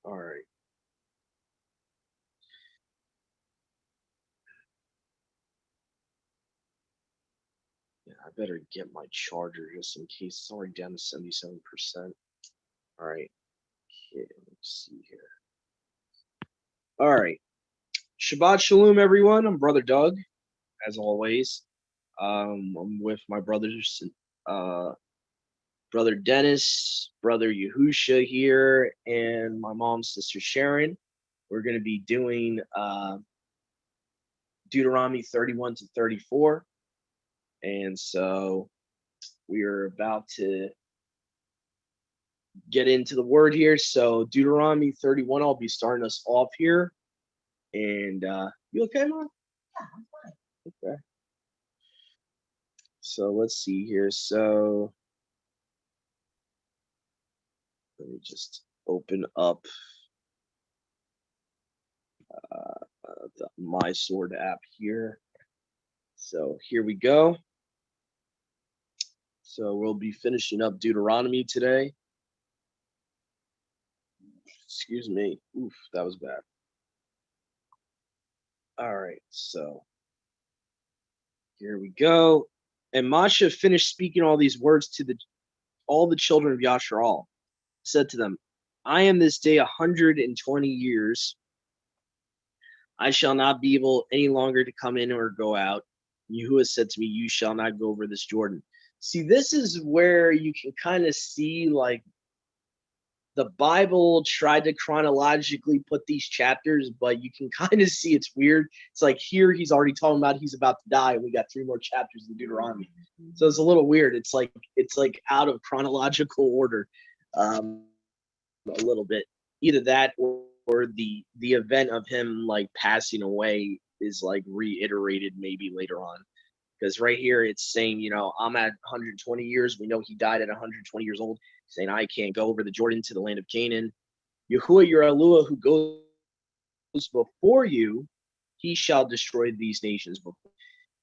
All right. Yeah, I better get my charger just in case it's already down to 77%. All right. Okay, let's see here. All right. Shabbat Shalom, everyone. I'm Brother Doug, as always. I'm with my brothers, uh, Brother Dennis, Brother Yahusha here, and my mom's sister Sharon. We're going to be doing Deuteronomy 31 to 34. And so we are about to get into the word here. So Deuteronomy 31, I'll be starting us off here. And you okay, Mom? Okay. So let's see here. So let me just open up the My Sword app here. So here we go. So we'll be finishing up Deuteronomy today. Excuse me. Oof, that was bad. All right, so here we go. And Masha finished speaking all these words to all the children of Yasharal, said to them, I am this day 120 years. I shall not be able any longer to come in or go out. Yahuwah said to me, you shall not go over this Jordan. See, this is where you can kind of see like the Bible tried to chronologically put these chapters, but you can kind of see it's weird. It's like here he's already talking about he's about to die, and we got 3 more chapters in Deuteronomy. So it's a little weird. It's like out of chronological order, a little bit. Either that or the event of him like passing away is like reiterated maybe later on. Because right here it's saying, I'm at 120 years. We know he died at 120 years old, saying, I can't go over the Jordan to the land of Canaan. Yahuwah your Eluah who goes before you, he shall destroy these nations before,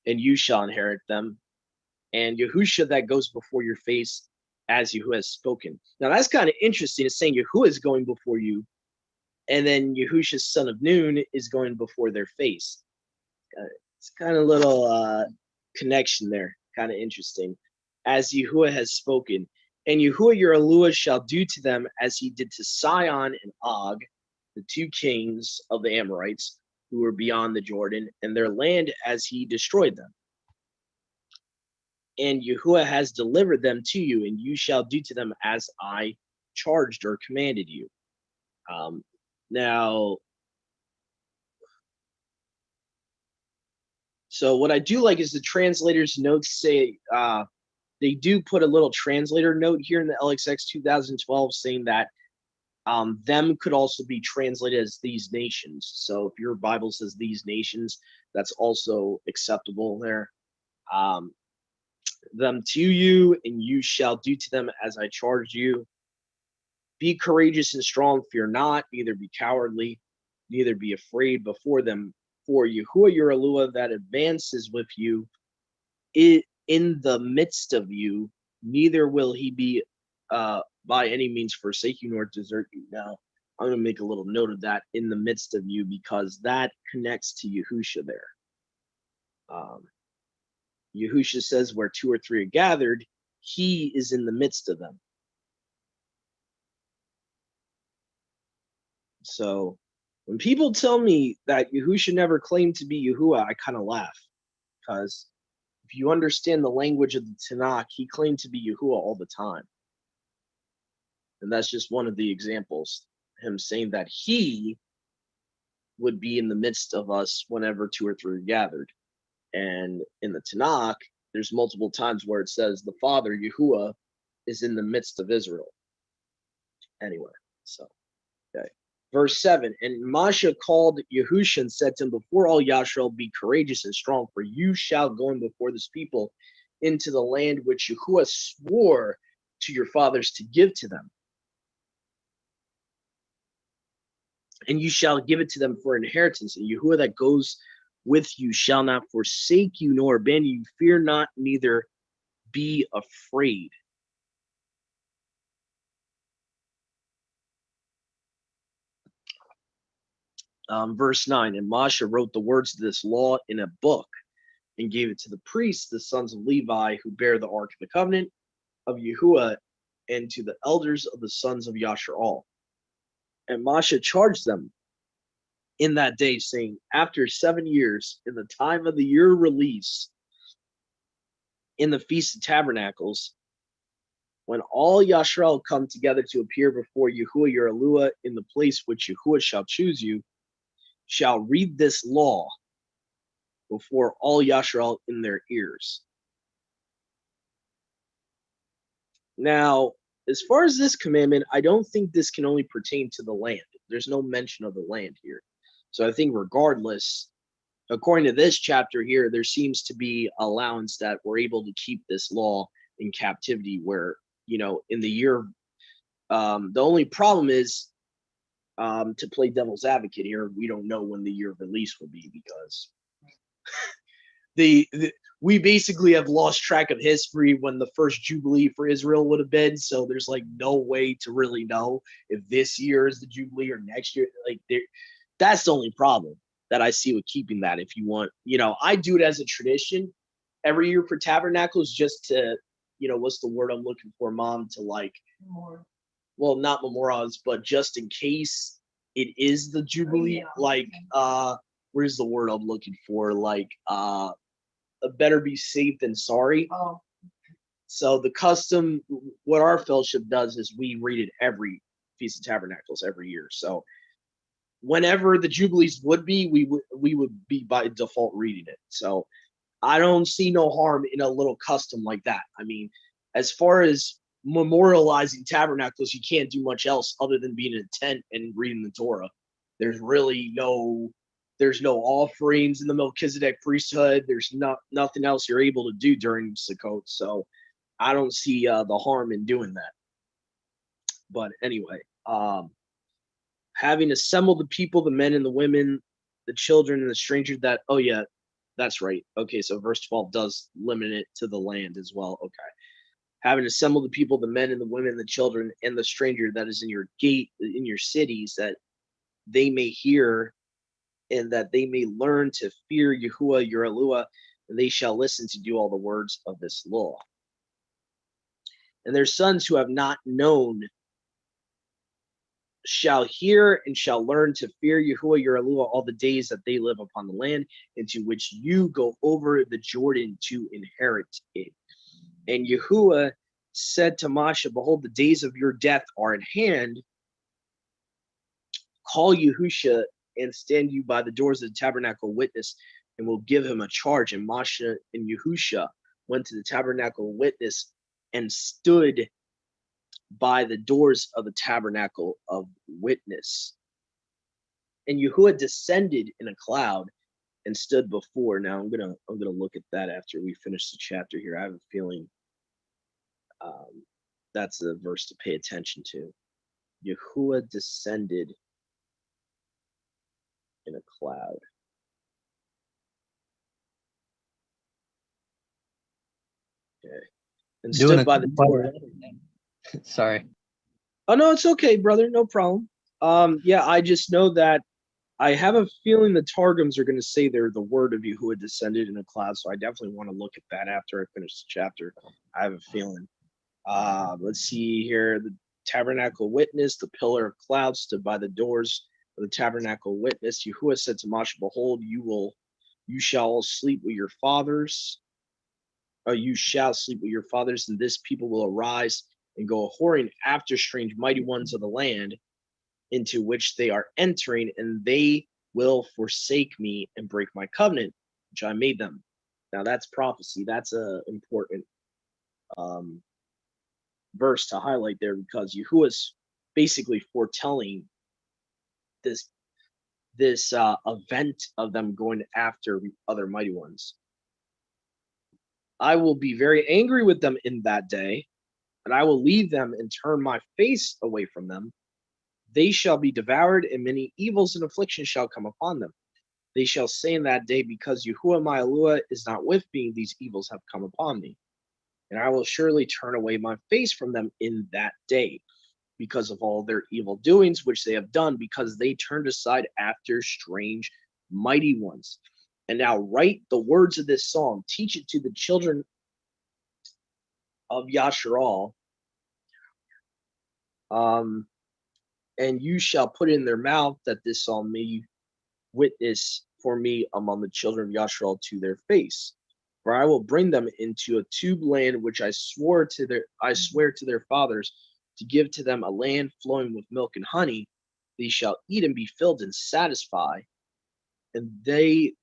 and you shall inherit them. And Yahusha that goes before your face, as Yahuwah has spoken. Now that's kind of interesting. It's saying Yahuwah is going before you, and then Yahusha's son of Nun is going before their face. It's kind of little connection there, kind of interesting. As Yahuwah has spoken, and Yahuwah your Eluah shall do to them as he did to Sihon and Og, the 2 kings of the Amorites who were beyond the Jordan, and their land as he destroyed them. And Yahuwah has delivered them to you, and you shall do to them as I charged or commanded you. Now, so what I do like is the translator's notes say they do put a little translator note here in the LXX 2012 saying that them could also be translated as these nations. So if your Bible says these nations, that's also acceptable there. Them to you, and you shall do to them as I charged you. Be courageous and strong, fear not, neither be cowardly, neither be afraid before them. For Yahuwah your Eluah that advances with you in the midst of you, neither will he be by any means forsake you nor desert you. Now, I'm going to make a little note of that, in the midst of you, because that connects to Yahusha there. Yahusha says where 2 or 3 are gathered, he is in the midst of them. So when people tell me that Yahusha never claimed to be Yahuwah, I kind of laugh, because if you understand the language of the Tanakh, he claimed to be Yahuwah all the time. And that's just one of the examples, him saying that he would be in the midst of us whenever 2 or 3 are gathered. And in the Tanakh, there's multiple times where it says the Father, Yahuwah, is in the midst of Israel. Anyway, so, okay. Verse 7, and Masha called Yahusha and said to him, before all Yashrael, be courageous and strong, for you shall go in before this people into the land which Yahuwah swore to your fathers to give to them. And you shall give it to them for inheritance. And Yahuwah that goes with you shall not forsake you nor abandon you. Fear not, neither be afraid. Verse 9, and Moshe wrote the words of this law in a book and gave it to the priests, the sons of Levi, who bear the ark of the covenant of Yahuwah, and to the elders of the sons of Yasharal. And Moshe charged them in that day, saying, after 7 years, in the time of the year release, in the Feast of Tabernacles, when all Yasharal come together to appear before Yahuwah your Eluah in the place which Yahuwah shall choose you, shall read this law before all Yasharal in their ears. Now, as far as this commandment, I don't think this can only pertain to the land. There's no mention of the land here. So I think regardless, according to this chapter here, there seems to be allowance that we're able to keep this law in captivity where, in the year, the only problem is to play devil's advocate here, we don't know when the year of release will be because we basically have lost track of history when the first Jubilee for Israel would have been. So there's like no way to really know if this year is the Jubilee or next year. That's the only problem that I see with keeping that. If you want, I do it as a tradition every year for Tabernacles just to, what's the word I'm looking for, Mom? To well, not memorialize, but just in case it is the Jubilee, where's the word I'm looking for? Better be safe than sorry. Oh. So the custom, what our fellowship does is we read it every Feast of Tabernacles every year. So whenever the Jubilees would be, we would be by default reading it. So I don't see no harm in a little custom like that. I mean, as far as memorializing Tabernacles, you can't do much else other than being in a tent and reading the Torah. There's really there's no offerings in the Melchizedek priesthood. There's nothing else you're able to do during Sukkot. So I don't see the harm in doing that. But anyway, having assembled the people, the men and the women, the children and the stranger oh yeah, that's right. Okay, so verse 12 does limit it to the land as well. Okay. Having assembled the people, the men and the women, the children and the stranger that is in your gate, in your cities, that they may hear and that they may learn to fear Yahuwah your Eluah, and they shall listen to do all the words of this law. And their sons who have not known shall hear and shall learn to fear Yahuwah your Eluah all the days that they live upon the land into which you go over the Jordan to inherit it. And Yahuwah said to Moshe, behold, the days of your death are at hand. Call Yahusha and stand you by the doors of the tabernacle witness, and will give him a charge. And Moshe and Yahusha went to the tabernacle witness and stood by the doors of the tabernacle of witness. And Yahuwah descended in a cloud and stood before. Now I'm gonna look at that after we finish the chapter here. I have a feeling that's the verse to pay attention to. Yahuwah descended in a cloud. Okay. And stood by the door. Sorry. Oh no, it's okay, brother. No problem. Yeah, I just know that I have a feeling the Targums are going to say they're the word of Yahuwah descended in a cloud, so I definitely want to look at that after I finish the chapter. I have a feeling. Let's see here. The tabernacle witness, the pillar of cloud stood by the doors of the tabernacle witness. Yahuwah said to Moshe, behold, you shall sleep with your fathers. You shall sleep with your fathers, and this people will arise and go a-whoring after strange mighty ones of the land into which they are entering, and they will forsake me and break my covenant, which I made them. Now that's prophecy. That's a important verse to highlight there, because Yahuwah's basically foretelling this event of them going after other mighty ones. I will be very angry with them in that day, and I will leave them and turn my face away from them. They shall be devoured, and many evils and afflictions shall come upon them. They shall say in that day, because Yahuwah my Eluah is not with me, these evils have come upon me. And I will surely turn away my face from them in that day, because of all their evil doings which they have done, because they turned aside after strange mighty ones. And now write the words of this song, teach it to the children of Yasharal, and you shall put it in their mouth, that this song may witness for me among the children of Yasharal to their face. For I will bring them into a tube land which I swear to their fathers to give to them, a land flowing with milk and honey. They shall eat and be filled and satisfy, and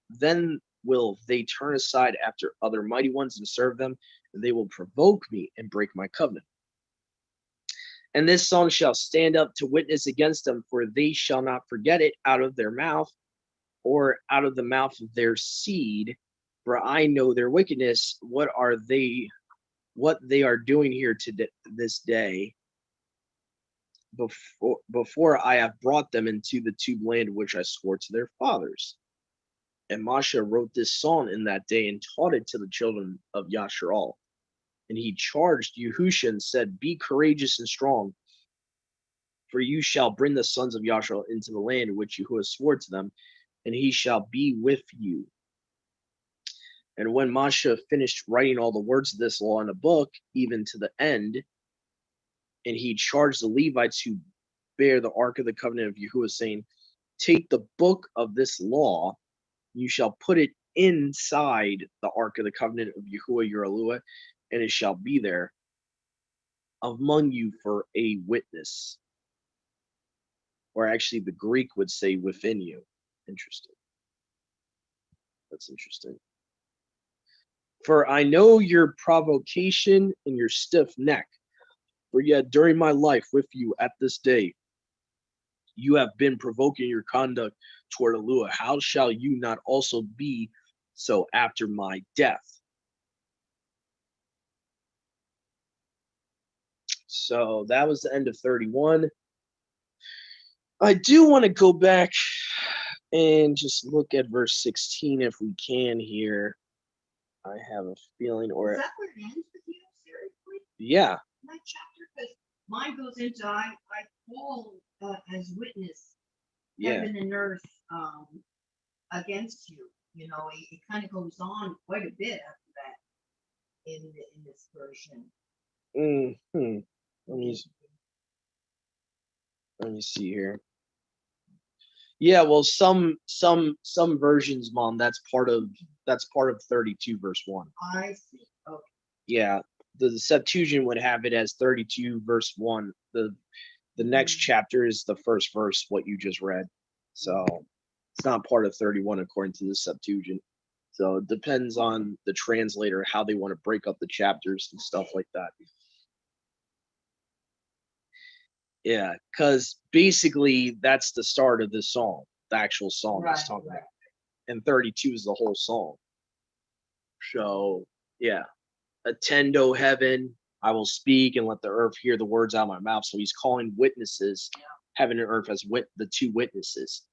then will they turn aside after other mighty ones and serve them, and they will provoke me and break my covenant. And this song shall stand up to witness against them, for they shall not forget it out of their mouth, or out of the mouth of their seed. For I know their wickedness, what they are doing here to this day, before I have brought them into the tube land which I swore to their fathers. And Moshe wrote this song in that day and taught it to the children of Yasharal. And he charged Yehusha and said, be courageous and strong, for you shall bring the sons of Yasharal into the land which Yahuwah swore to them, and he shall be with you. And when Moshe finished writing all the words of this law in a book, even to the end, and he charged the Levites who bear the ark of the covenant of Yahuwah, saying, take the book of this law, you shall put it inside the ark of the covenant of Yahuwah your Elohim, and it shall be there among you for a witness. Or actually, the Greek would say within you. Interesting. That's interesting. For I know your provocation and your stiff neck. For yet during my life with you at this day, you have been provoking your conduct toward Elohim. How shall you not also be so after my death? So that was the end of 31. I do want to go back and just look at verse 16 if we can here. I have a feeling, or is that where it ends with you? Seriously? Yeah. That chapter, because mine goes into I call as witness heaven and earth against you. You know, it kind of goes on quite a bit after that in this version. Let me see here. Yeah, well, some versions, Mom, that's part of 32 verse 1. I see. Okay. Yeah, the Septuagint would have it as 32 verse 1. The next chapter is the first verse, what you just read. So it's not part of 31 according to the Septuagint. So it depends on the translator how they want to break up the chapters and stuff like that. Yeah, because basically that's the start of this song, the actual song that's talking about. And 32 is the whole song. So yeah, attend, O heaven, I will speak and let the earth hear the words out of my mouth. So he's calling witnesses, heaven and earth, as the two witnesses.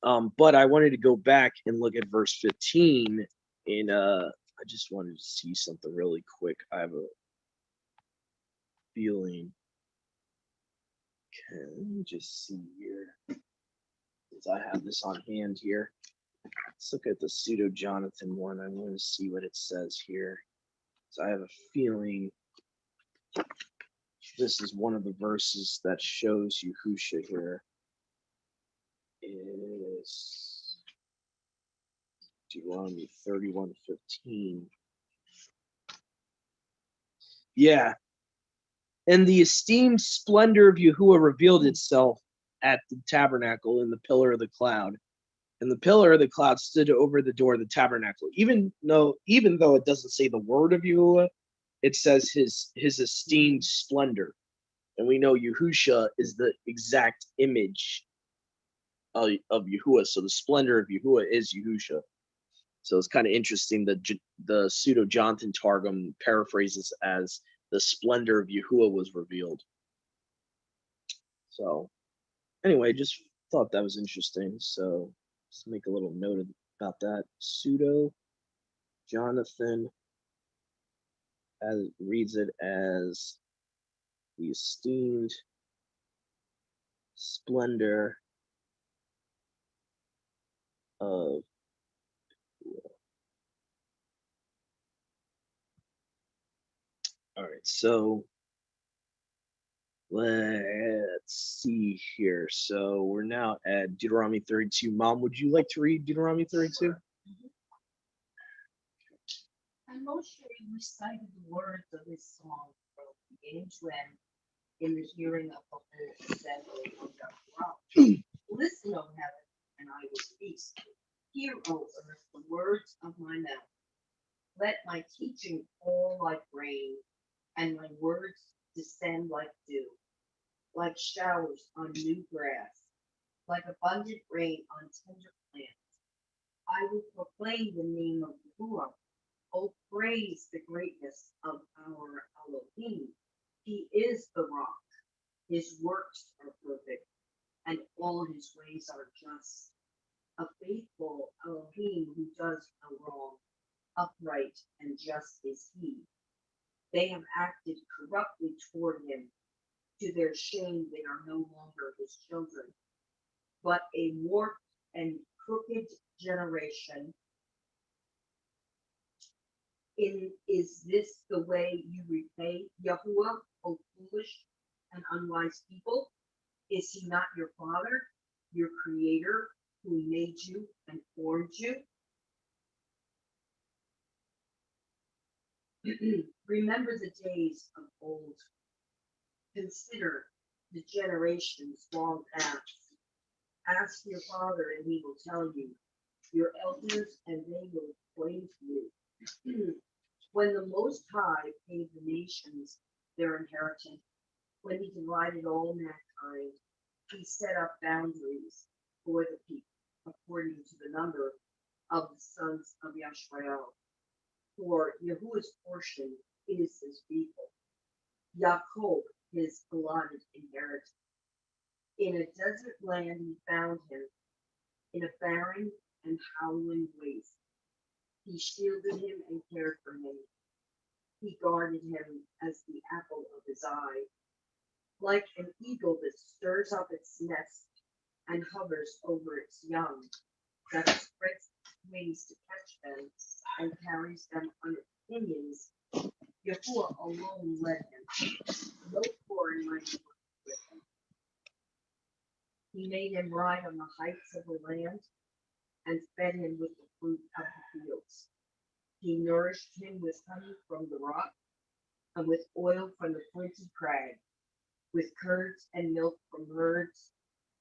But I wanted to go back and look at verse 15, and I just wanted to see something really quick. I have a feeling. Okay, let me just see here, because I have this on hand here. Let's look at the pseudo Jonathan one. I want to see what it says here. So I have a feeling this is one of the verses that shows Yehusha here. It is Deuteronomy 31:15. Yeah. And the esteemed splendor of Yahuwah revealed itself at the tabernacle in the pillar of the cloud. And the pillar of the cloud stood over the door of the tabernacle. Even though it doesn't say the word of Yahuwah, it says his esteemed splendor. And we know Yehusha is the exact image of Yahuwah. So the splendor of Yahuwah is Yehusha. So it's kind of interesting that the pseudo Jonathan Targum paraphrases as the splendor of Yahuwah was revealed. So anyway, just thought that was interesting. So just make a little note about that. Pseudo Jonathan reads it as the esteemed splendor of all right, so let's see here. So we're now at Deuteronomy 32. Mom, would you like to read Deuteronomy 32? And Moshe recited the words of this song from beginning to end in the hearing of the whole assembly of Yahweh. Listen, O heaven, and I will speak. Hear, O earth, the words of my mouth. Let my teaching fall like rain, and my words descend like dew, like showers on new grass, like abundant rain on tender plants. I will proclaim the name of Yahuwah. Oh, praise the greatness of our Elohim. He is the rock. His works are perfect, and all his ways are just. A faithful Elohim who does no wrong, upright and just is he. They have acted corruptly toward him. To their shame, they are no longer his children, but a warped and crooked generation. Is this the way you repay Yahuwah, O foolish and unwise people? Is he not your father, your creator, who made you and formed you? Remember the days of old. Consider the generations long past. Ask your father, and he will tell you, your elders, and they will explain to you. When the Most High gave the nations their inheritance, when he divided all mankind, he set up boundaries for the people according to the number of the sons of Yashrael. For Yahuwah's portion is his people, Yaakov his allotted inheritance. In a desert land he found him, in a barren and howling waste. He shielded him and cared for him. He guarded him as the apple of his eye. Like an eagle that stirs up its nest and hovers over its young, that spreads its wings to catch them and carries them on its pinions, Yahuwah alone led him. No foreign might was with him. He made him ride on the heights of the land and fed him with the fruit of the fields. He nourished him with honey from the rock and with oil from the flinty crag, with curds and milk from herds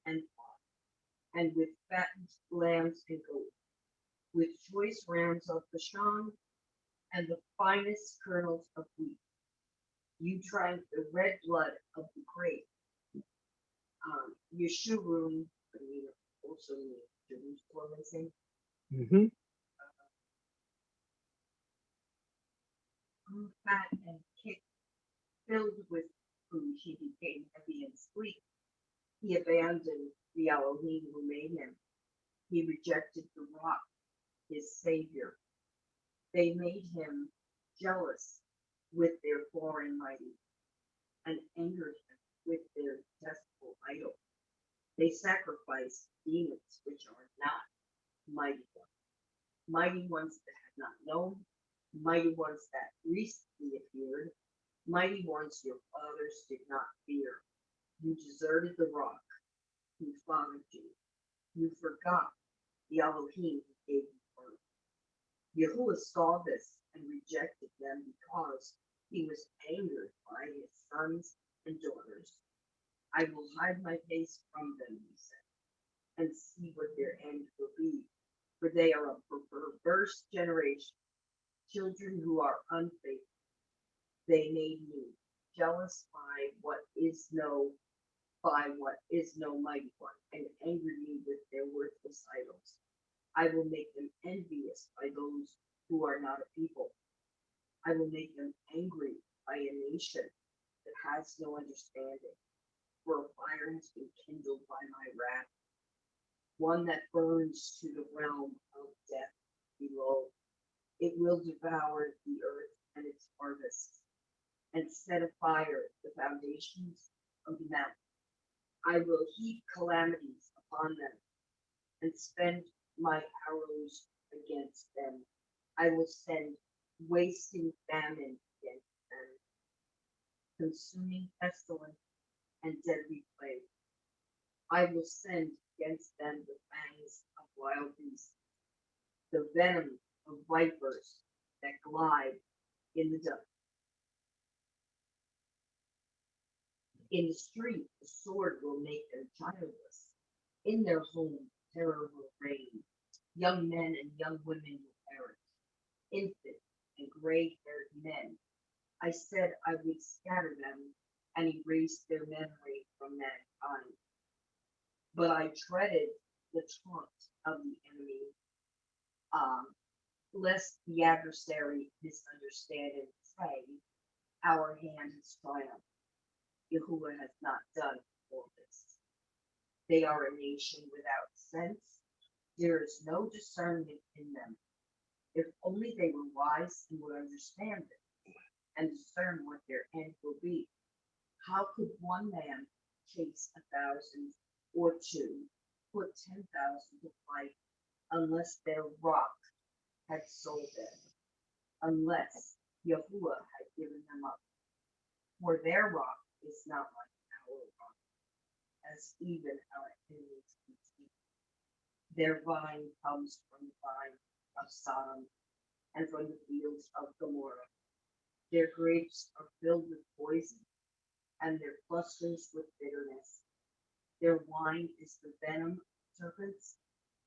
and flocks, and with fattened lambs and goats, with choice rams of Bashan and the finest kernels of wheat. You drank the red blood of the grape. Yeshurun, also means Jerusalem, I think. Mm-hmm. Grew fat and kicked, filled with food, he became heavy and sleek. He abandoned the Elohim who made him. He rejected the rock, his savior. They made him jealous with their foreign mighty and angered him with their detestable idol. They sacrificed demons which are not mighty ones that had not known, mighty ones that recently appeared, mighty ones your fathers did not fear. You deserted the rock who fathered you. You forgot the Elohim who gave you birth. Yahuwah saw this and rejected them because he was angered by his sons and daughters. I will hide my face from them, he said, and see what their end will be. For they are a perverse generation, children who are unfaithful. They made me jealous by what is no mighty one, and angered me with their worthless idols. I will make them envious by those who are not a people. I will make them angry by a nation that has no understanding. For a fire has been kindled by my wrath, one that burns to the realm of death below. It will devour the earth and its harvests, and set afire the foundations of the mountain. I will heap calamities upon them and spend my arrows against them. I will send wasting famine against them, consuming pestilence and deadly plague. I will send against them the fangs of wild beasts, the venom of vipers that glide in the dust. In the street, the sword will make them childless. In their home, terror will reign. Young men and young women will perish. Infants and gray-haired men. I said I would scatter them and erase their memory from mankind. But I dreaded the taunt of the enemy, um, lest the adversary misunderstand and say, our hand has triumphed. Yahuwah has not done all this. They are a nation without sense. There is no discernment in them. If only they were wise and would understand it and discern what their end will be. How could one man chase 1,000 or two, put 10,000 to flight, unless their rock had sold them, unless Yahuwah had given them up? For their rock is not like our rock, as even our enemies can see. Their vine comes from the vine of Sodom and from the fields of Gomorrah. Their grapes are filled with poison, and their clusters with bitterness. Their wine is the venom of serpents,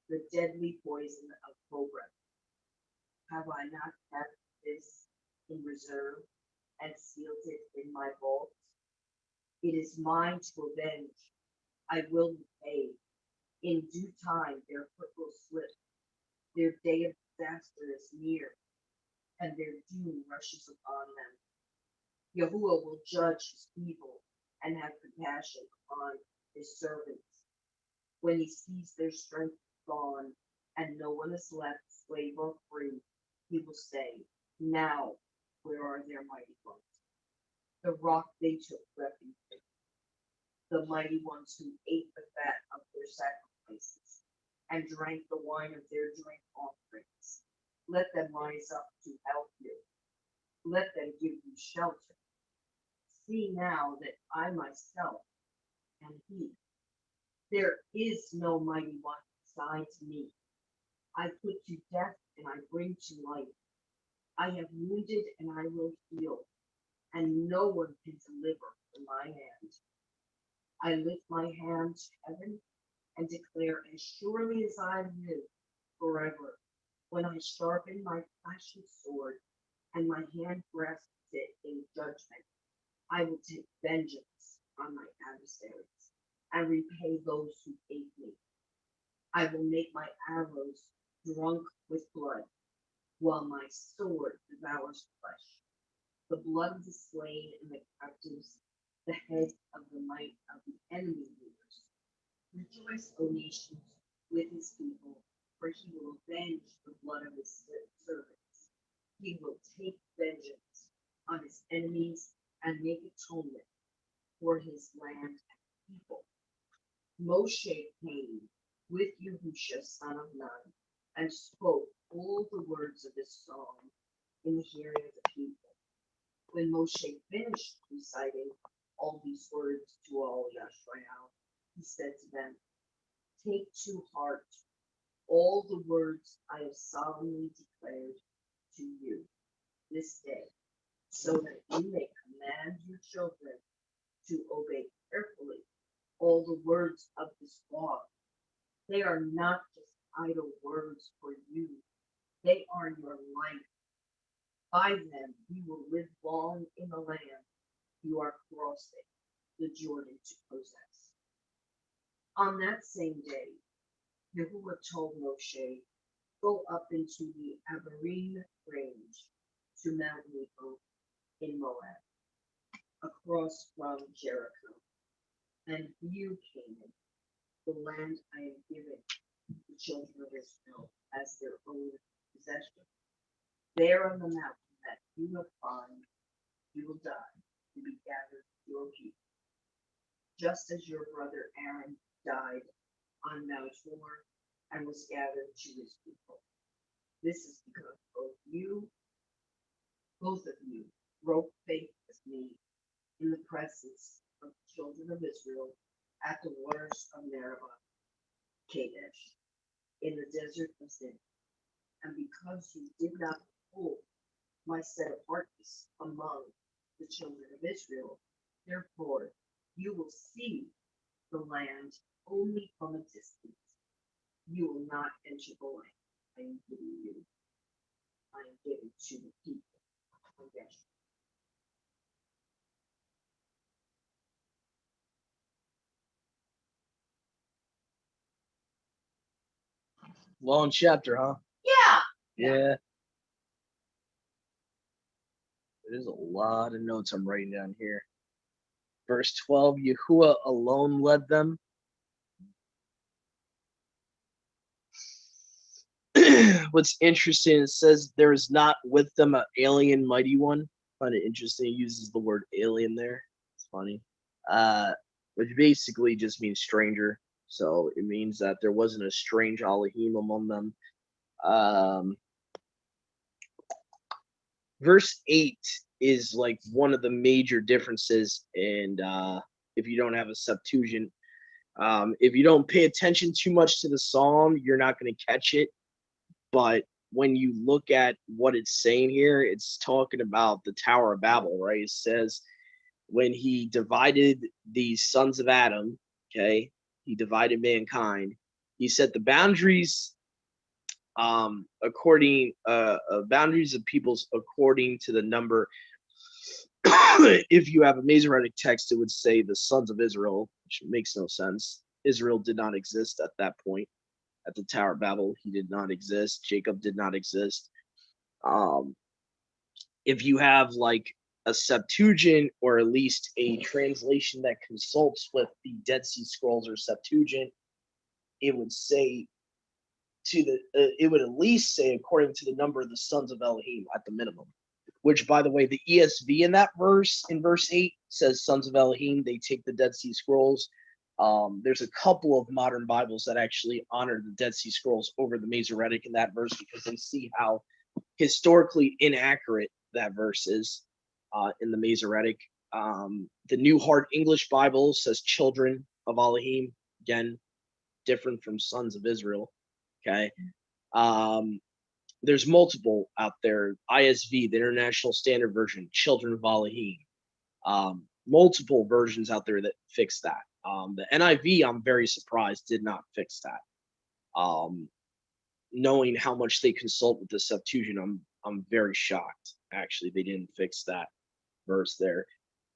the deadly poison of cobra. Have I not kept this in reserve and sealed it in my vault? It is mine to avenge. I will repay. In due time their foot will slip. Their day of disaster is near, and their doom rushes upon them. Yahuwah will judge his people and have compassion upon his servants. When he sees their strength gone and no one is left, slave or free, he will say, now where are their mighty ones? The rock they took refuge in, the mighty ones who ate the fat of their sacrifices and drank the wine of their drink offerings. Let them rise up to help you. Let them give you shelter. See now that I myself am he. There is no mighty one besides me. I put to death and I bring to life. I have wounded and I will heal, and no one can deliver from my hand. I lift my hand to heaven and declare, as surely as I live forever, when I sharpen my flashing sword and my hand grasps it in judgment, I will take vengeance on my adversaries and repay those who hate me. I will make my arrows drunk with blood, while my sword devours flesh. The blood of the slain and the captives, the heads of the might of the enemy leaders. Rejoice, O nations, with his people, for he will avenge the blood of his servants. He will take vengeance on his enemies and make atonement for his land and people. Moshe came with Yahusha, son of Nun, and spoke all the words of this song in the hearing of the people. When Moshe finished reciting all these words to all Yashrael, he said to them, take to heart all the words I have solemnly declared to you this day, so that you may command your children to obey carefully all the words of this law. They are not just idle words for you, they are your life. By them you will live long in the land you are crossing the Jordan to possess. On that same day, Yahuwah told Moshe, go up into the Abarim range to Mount Nebo in Moab, across from Jericho, and view Canaan, the land I am giving the children of Israel as their own possession. There on the mountain that you have climbed, you will die, to be gathered to your people. Just as your brother Aaron died on Mount Hor and was gathered to his people. This is because both of you, broke faith with me in the presence of the children of Israel at the waters of Meribah, Kadesh, in the desert of Zin. And because you did not behold my set apartness among the children of Israel, therefore you will see the land only from a distance. You will not enter the land I am giving you. I am giving to the people of Israel. Long chapter, huh? Yeah. Yeah. There's a lot of notes I'm writing down here. Verse 12, Yahuwah alone led them. What's interesting, it says there is not with them an alien mighty one. Kind of interesting. It uses the word alien there. It's funny. Which basically just means stranger. So it means that there wasn't a strange Elohim among them. Verse 8 is like one of the major differences. And if you don't have a Septuagint, if you don't pay attention too much to the psalm, you're not going to catch it. But when you look at what it's saying here, it's talking about the Tower of Babel, right? It says when he divided the sons of Adam, okay, he divided mankind. He set the boundaries boundaries of peoples according to the number. If you have a Masoretic text, it would say the sons of Israel, which makes no sense. Israel did not exist at that point. At the Tower of Babel, he did not exist. Jacob did not exist. If you have like a Septuagint or at least a translation that consults with the Dead Sea Scrolls or Septuagint, it would say it would at least say according to the number of the sons of Elohim at the minimum. Which, by the way, the ESV in that verse, in verse 8, says sons of Elohim. They take the Dead Sea Scrolls. There's a couple of modern Bibles that actually honor the Dead Sea Scrolls over the Masoretic in that verse because they see how historically inaccurate that verse is in the Masoretic. The New Hard English Bible says children of Elohim. Again, different from sons of Israel. Okay. There's multiple out there. ISV, the International Standard Version, children of Elohim. Multiple versions out there that fix that. The NIV, I'm very surprised, did not fix that. Knowing how much they consult with the Septuagint, I'm very shocked. Actually, they didn't fix that verse there.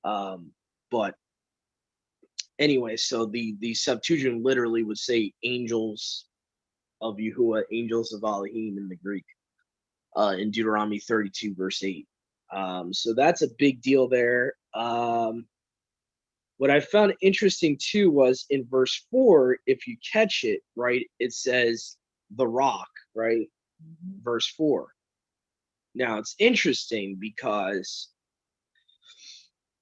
But anyway, so the Septuagint literally would say angels of Yahuwah, angels of Elohim in the Greek, in Deuteronomy 32, verse 8. So that's a big deal there. What I found interesting too was in verse 4, if you catch it, right, it says the rock, right? Mm-hmm. Verse 4. Now it's interesting because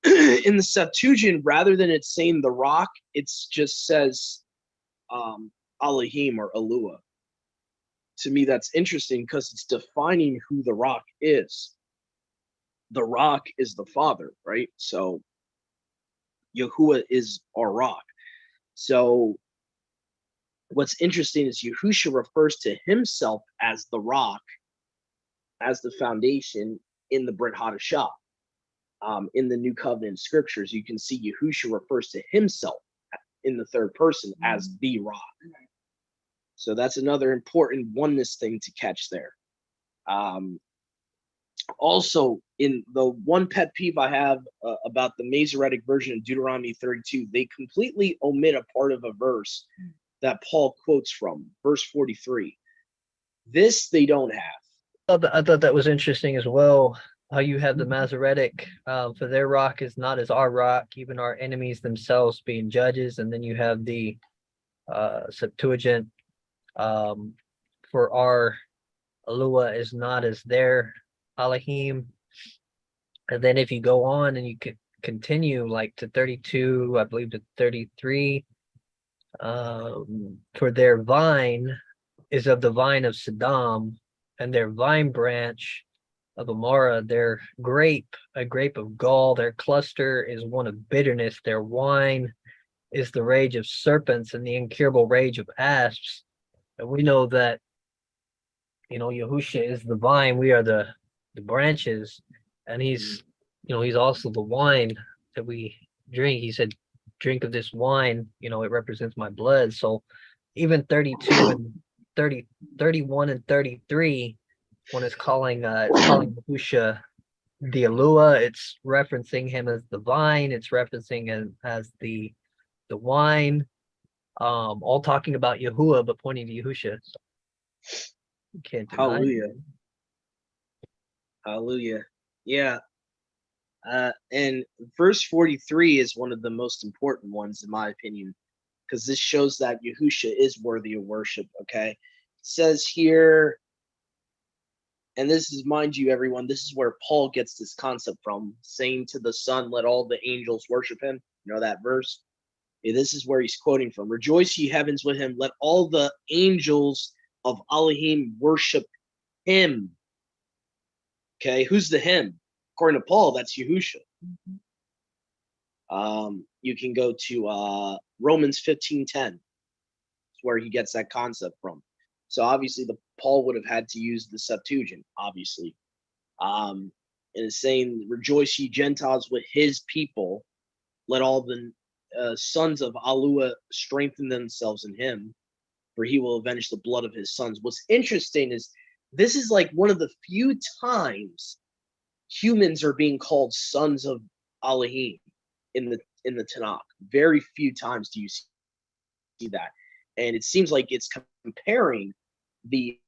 in the Septuagint, rather than it saying the rock, it just says Elohim or Elua. To me, that's interesting because it's defining who the rock is. The rock is the Father, right? So Yahuwah is our rock. So what's interesting is Yahusha refers to himself as the rock, as the foundation in the Brit Hadashah. In the New Covenant scriptures, you can see Yahusha refers to himself in the third person as the rock. So that's another important oneness thing to catch there. Also, in the one pet peeve I have about the Masoretic version of Deuteronomy 32, they completely omit a part of a verse that Paul quotes from, verse 43. This they don't have. I thought that was interesting as well, how you have the Masoretic, for their rock is not as our rock, even our enemies themselves being judges. And then you have the Septuagint, for our Elua is not as their Elohim. And then if you go on and you could continue like to 32, I believe to 33. For their vine is of the vine of Sodom, and their vine branch of Amora, their grape, a grape of gall, their cluster is one of bitterness, their wine is the rage of serpents and the incurable rage of asps. And we know that, Yahusha is the vine, we are the branches, and he's he's also the wine that we drink. He said, drink of this wine, it represents my blood. So even 32 and 30, 31 and 33, when it's calling Yahusha the Alua, it's referencing him as the vine, it's referencing him as the wine, all talking about Yahuwah but pointing to Yahusha. So you can't deny it. Hallelujah. Hallelujah. Yeah. And verse 43 is one of the most important ones, in my opinion, because this shows that Yahusha is worthy of worship. Okay. It says here, and this is, mind you, everyone, this is where Paul gets this concept from, saying to the Son, let all the angels worship him. You know that verse? Yeah, this is where he's quoting from. Rejoice, ye heavens, with him. Let all the angels of Elohim worship him. Okay, who's the him? According to Paul, that's Yahusha. You can go to Romans 15:10. It's where he gets that concept from. So obviously, Paul would have had to use the Septuagint, obviously. And it's saying, rejoice ye Gentiles with his people. Let all the sons of Alua strengthen themselves in him, for he will avenge the blood of his sons. What's interesting is this is like one of the few times humans are being called sons of Elohim in the Tanakh. Very few times do you see that. And it seems like it's comparing the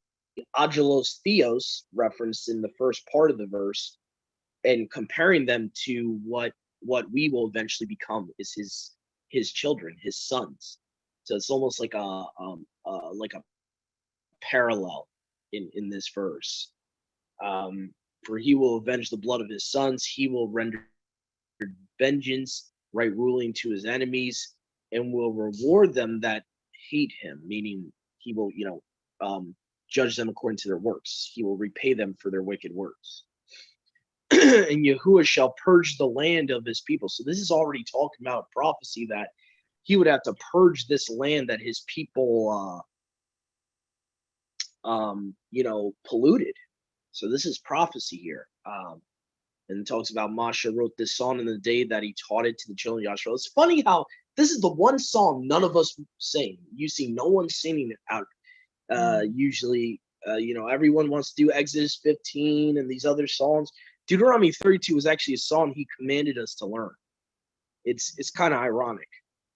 Angelos Theos referenced in the first part of the verse and comparing them to what we will eventually become is his children, his sons. So it's almost like a parallel in this verse. For he will avenge the blood of his sons, he will render vengeance, right ruling to his enemies, and will reward them that hate him, meaning he will, judge them according to their works. He will repay them for their wicked works. And Yahuwah shall purge the land of his people. So this is already talking about prophecy that he would have to purge this land that his people, polluted. So this is prophecy here. And it talks about Masha wrote this song in the day that he taught it to the children of Yahshua. It's funny how this is the one song none of us sing. You see no one singing it out. Usually, everyone wants to do Exodus 15 and these other songs. Deuteronomy 32 was actually a song he commanded us to learn. It's kind of ironic.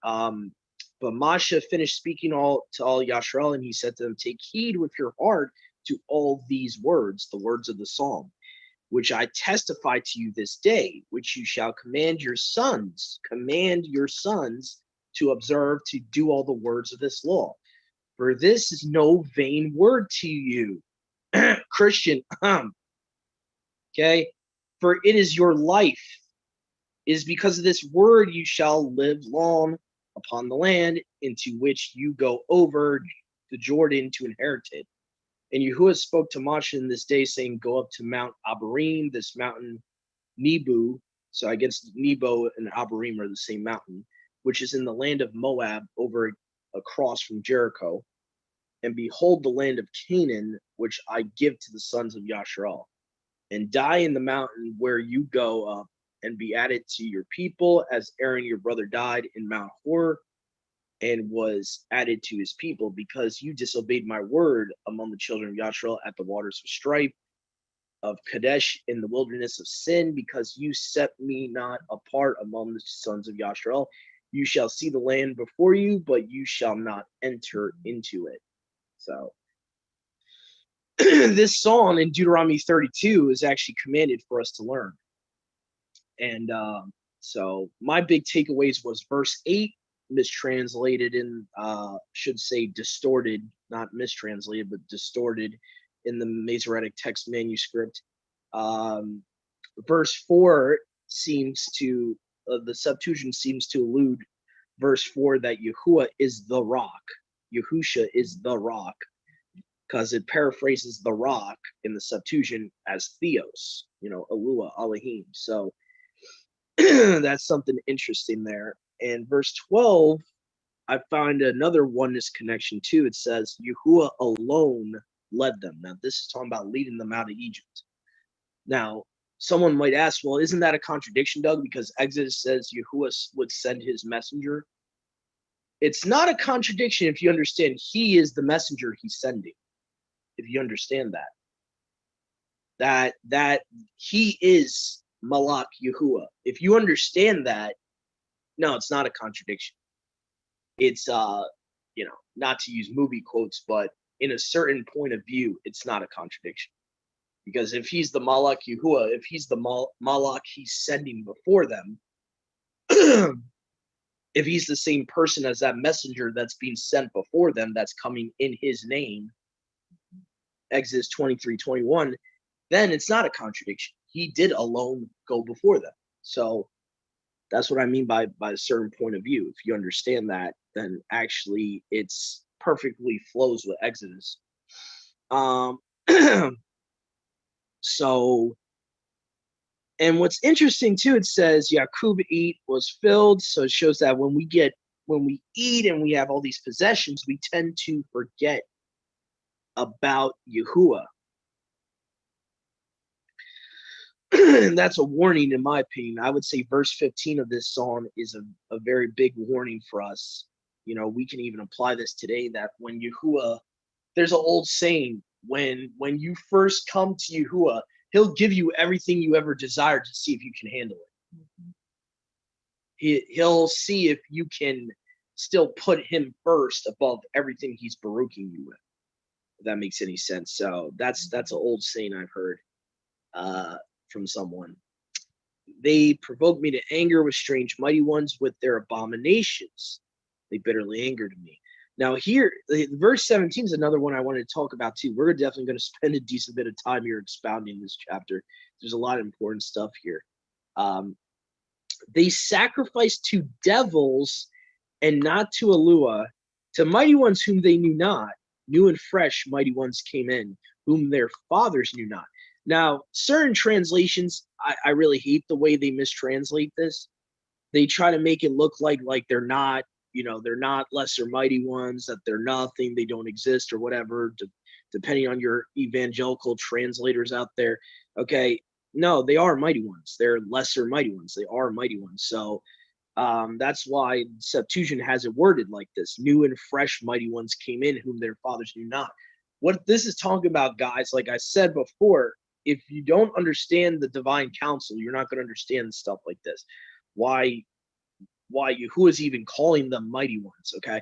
But Masha finished speaking to all Yashrael, and he said to them, take heed with your heart to all these words, the words of the psalm, which I testify to you this day, which you shall command your sons to observe, to do all the words of this law. For this is no vain word to you, Christian. Okay, for it is your life. It is because of this word you shall live long upon the land into which you go over the Jordan to inherit it. And Yahuwah spoke to Moshe in this day, saying, go up to Mount Abarim, this mountain Nebo. So I guess Nebo and Abarim are the same mountain, which is in the land of Moab, over across from Jericho. And behold the land of Canaan, which I give to the sons of Yasharal. And die in the mountain where you go up, and be added to your people, as Aaron your brother died in Mount Hor, and was added to his people, because you disobeyed my word among the children of Yashrael at the waters of strife of Kadesh in the wilderness of sin, because you set me not apart among the sons of Yashrael. You shall see the land before you, but you shall not enter into it. So this song in Deuteronomy 32 is actually commanded for us to learn. And so my big takeaways was verse 8, mistranslated in should say distorted, not mistranslated, but distorted in the Masoretic text manuscript. Verse 4 seems to the Septuagint seems to allude verse 4 that Yahuwah is the rock. Yahusha is the rock, because it paraphrases the rock in the Septuagint as Theos, Elua, Elohim. So that's something interesting there. And verse 12, I find another oneness connection too. It says, Yahuwah alone led them. Now, this is talking about leading them out of Egypt. Now, someone might ask, well, isn't that a contradiction, Doug? Because Exodus says Yahuwah would send his messenger. It's not a contradiction if you understand he is the messenger he's sending. If you understand that he is Malak Yahuwah. If you understand that, no, it's not a contradiction. It's not to use movie quotes, but in a certain point of view, it's not a contradiction. Because if he's the Malak Yahuwah, if he's the Malak he's sending before them, if he's the same person as that messenger that's being sent before them, that's coming in his name, Exodus 23:21, then it's not a contradiction. He did alone go before them. So that's what I mean by a certain point of view. If you understand that, then actually it's perfectly flows with Exodus. So, and what's interesting too, it says Yakub was filled. So it shows that when we eat and we have all these possessions, we tend to forget about Yahuwah. And that's a warning, in my opinion. I would say verse 15 of this psalm is a very big warning for us. We can even apply this today, that when Yahuwah, there's an old saying, when you first come to Yahuwah, he'll give you everything you ever desired to see if you can handle it. He'll see if you can still put him first above everything he's baruching you with, if that makes any sense. So that's an old saying I've heard from someone. They provoked me to anger with strange mighty ones, with their abominations they bitterly angered me. Now here, verse 17 is another one I wanted to talk about too. We're definitely going to spend a decent bit of time here expounding this chapter. There's a lot of important stuff here. They sacrificed to devils and not to Elua, to mighty ones whom they knew not. New and fresh mighty ones came in, whom their fathers knew not. Now, certain translations, I really hate the way they mistranslate this. They try to make it look like they're not, they're not lesser mighty ones, that they're nothing, they don't exist or whatever, depending on your evangelical translators out there. Okay, no, they are mighty ones. They're lesser mighty ones. They are mighty ones. So that's why Septuagint has it worded like this. New and fresh mighty ones came in, whom their fathers knew not. What this is talking about, guys, like I said before, if you don't understand the divine counsel, you're not going to understand stuff like this. Why Yahuwah is even calling them mighty ones, okay?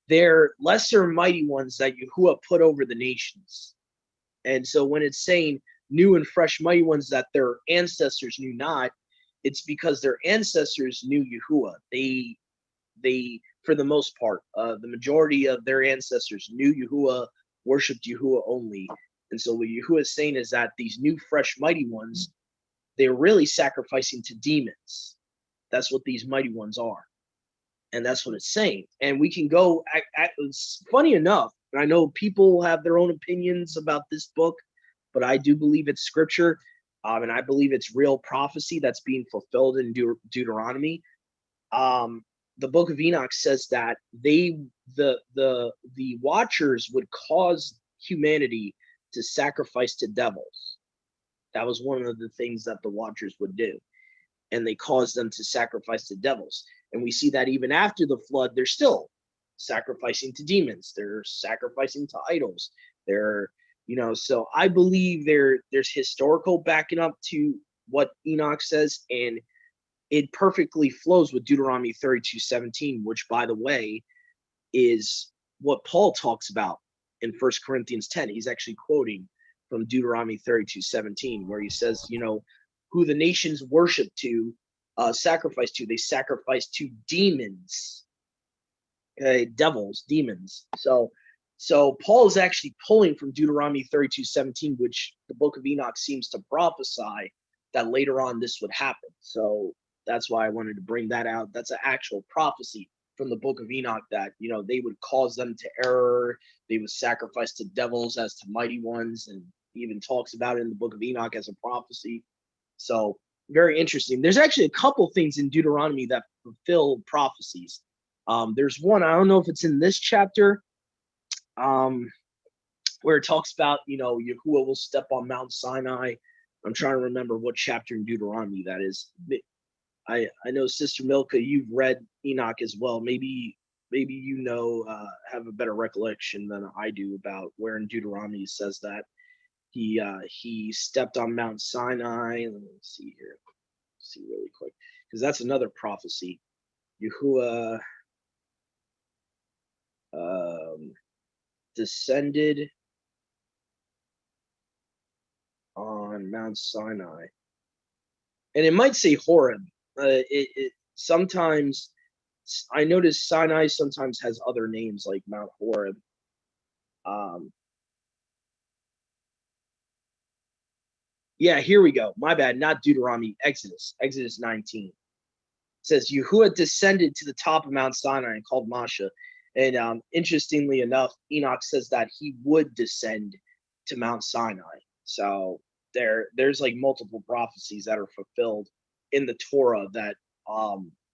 They're lesser mighty ones that Yahuwah put over the nations. And so when it's saying new and fresh mighty ones that their ancestors knew not, it's because their ancestors knew Yahuwah. They for the most part, the majority of their ancestors knew Yahuwah, worshipped Yahuwah only. And so what Yahuwah is saying is that these new, fresh, mighty ones, they're really sacrificing to demons. That's what these mighty ones are. And that's what it's saying. And we can go, it's funny enough, and I know people have their own opinions about this book, but I do believe it's scripture, and I believe it's real prophecy that's being fulfilled in Deuteronomy. The book of Enoch says that the watchers would cause humanity to sacrifice to devils. That was one of the things that the watchers would do. And they caused them to sacrifice to devils. And we see that even after the flood, they're still sacrificing to demons. They're sacrificing to idols. They're, so I believe there's historical backing up to what Enoch says, and it perfectly flows with Deuteronomy 32:17, which, by the way, is what Paul talks about in 1 Corinthians 10. He's actually quoting from Deuteronomy 32:17, where he says, who the nations worship to, sacrifice to, they sacrifice to demons, devils, demons. So Paul is actually pulling from Deuteronomy 32:17, which the book of Enoch seems to prophesy that later on this would happen. So that's why I wanted to bring that out. That's an actual prophecy from the book of Enoch that, they would cause them to error. They would sacrifice to devils as to mighty ones, and even talks about it in the book of Enoch as a prophecy. So very interesting. There's actually a couple things in Deuteronomy that fulfill prophecies. There's one, I don't know if it's in this chapter, where it talks about, Yahuwah will step on Mount Sinai. I'm trying to remember what chapter in Deuteronomy that is. I know, Sister Milka, you've read Enoch as well. Maybe have a better recollection than I do about where in Deuteronomy it says that he stepped on Mount Sinai. Let me see here. See really quick, because that's another prophecy. Yahuwah descended on Mount Sinai, and it might say Horeb. It sometimes, I notice Sinai sometimes has other names like Mount Horeb. Yeah, here we go. My bad, not Deuteronomy, Exodus 19. It says Yahuwah descended to the top of Mount Sinai and called Masha. And interestingly enough, Enoch says that he would descend to Mount Sinai. So there's like multiple prophecies that are fulfilled in the Torah that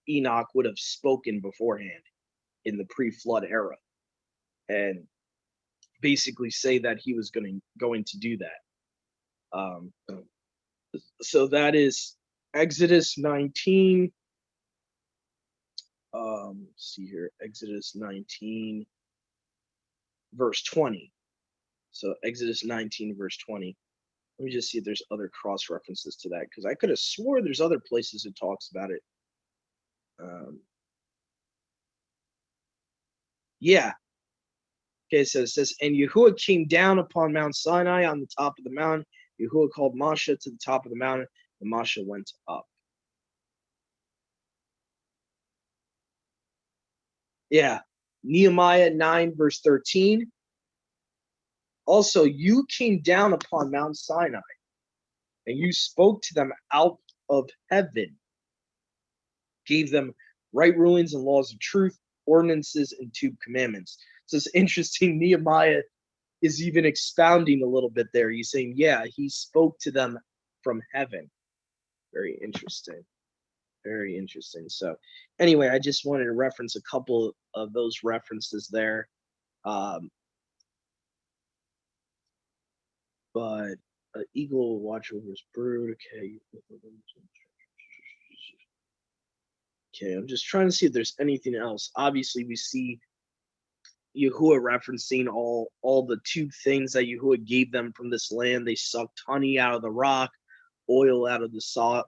Enoch would have spoken beforehand in the pre-flood era, and basically say that he was going to do that. So that is Exodus 19. See here, Exodus 19, verse 20. So Exodus 19, verse 20. Let me just see if there's other cross references to that, because I could have swore there's other places it talks about it. Yeah. Okay, so it says, and Yahuwah came down upon Mount Sinai on the top of the mountain. Yahuwah called Masha to the top of the mountain, and Masha went up. Yeah. Nehemiah 9, verse 13. Also, you came down upon Mount Sinai, and you spoke to them out of heaven, gave them right rulings and laws of truth, ordinances, and 2 commandments. So it's interesting. Nehemiah is even expounding a little bit there. He's saying, yeah, he spoke to them from heaven. Very interesting. Very interesting. So anyway, I just wanted to reference a couple of those references there. But eagle will watch over his brood. Okay, I'm just trying to see if there's anything else. Obviously, we see Yahuwah referencing all the 2 things that Yahuwah gave them from this land. They sucked honey out of the rock, oil out of the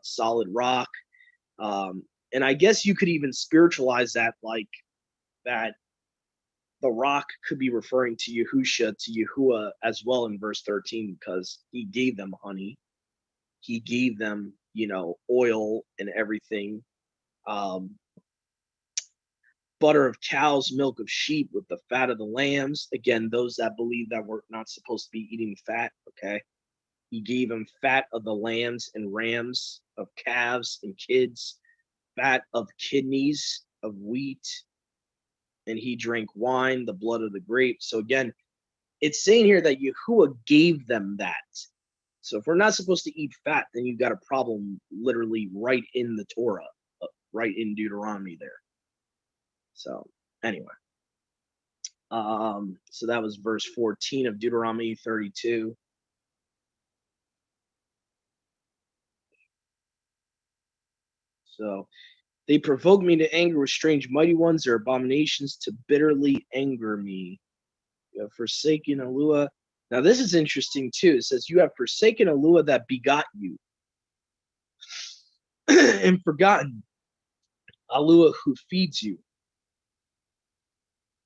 solid rock. And I guess you could even spiritualize that, like that the rock could be referring to Yahusha, to Yahuwah as well in verse 13, because he gave them honey. He gave them, oil and everything. Butter of cows, milk of sheep with the fat of the lambs. Again, those that believe that we're not supposed to be eating fat, okay? He gave them fat of the lambs and rams, of calves and kids, fat of kidneys, of wheat, and he drank wine, the blood of the grape. So again, it's saying here that Yahuwah gave them that. So if we're not supposed to eat fat, then you've got a problem literally right in the Torah, right in Deuteronomy there. So anyway, so that was verse 14 of Deuteronomy 32. So they provoke me to anger with strange mighty ones, their abominations to bitterly anger me. You have forsaken Alua. Now this is interesting too. It says, you have forsaken Alua that begot you, and forgotten Alua who feeds you.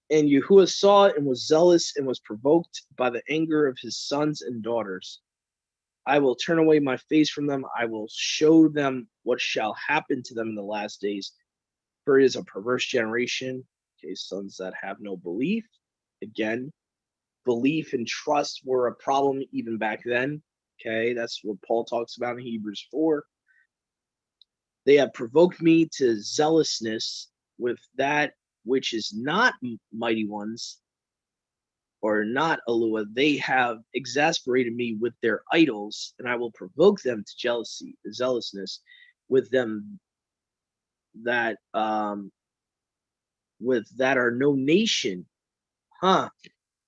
And Yahuwah saw it and was zealous and was provoked by the anger of his sons and daughters. I will turn away my face from them. I will show them what shall happen to them in the last days. For it is a perverse generation. Okay, sons that have no belief. Again, belief and trust were a problem even back then. Okay, that's what Paul talks about in Hebrews 4. They have provoked me to zealousness with that which is not mighty ones, or not Alua. They have exasperated me with their idols, and I will provoke them to jealousy, zealousness with them that are no nation. Huh.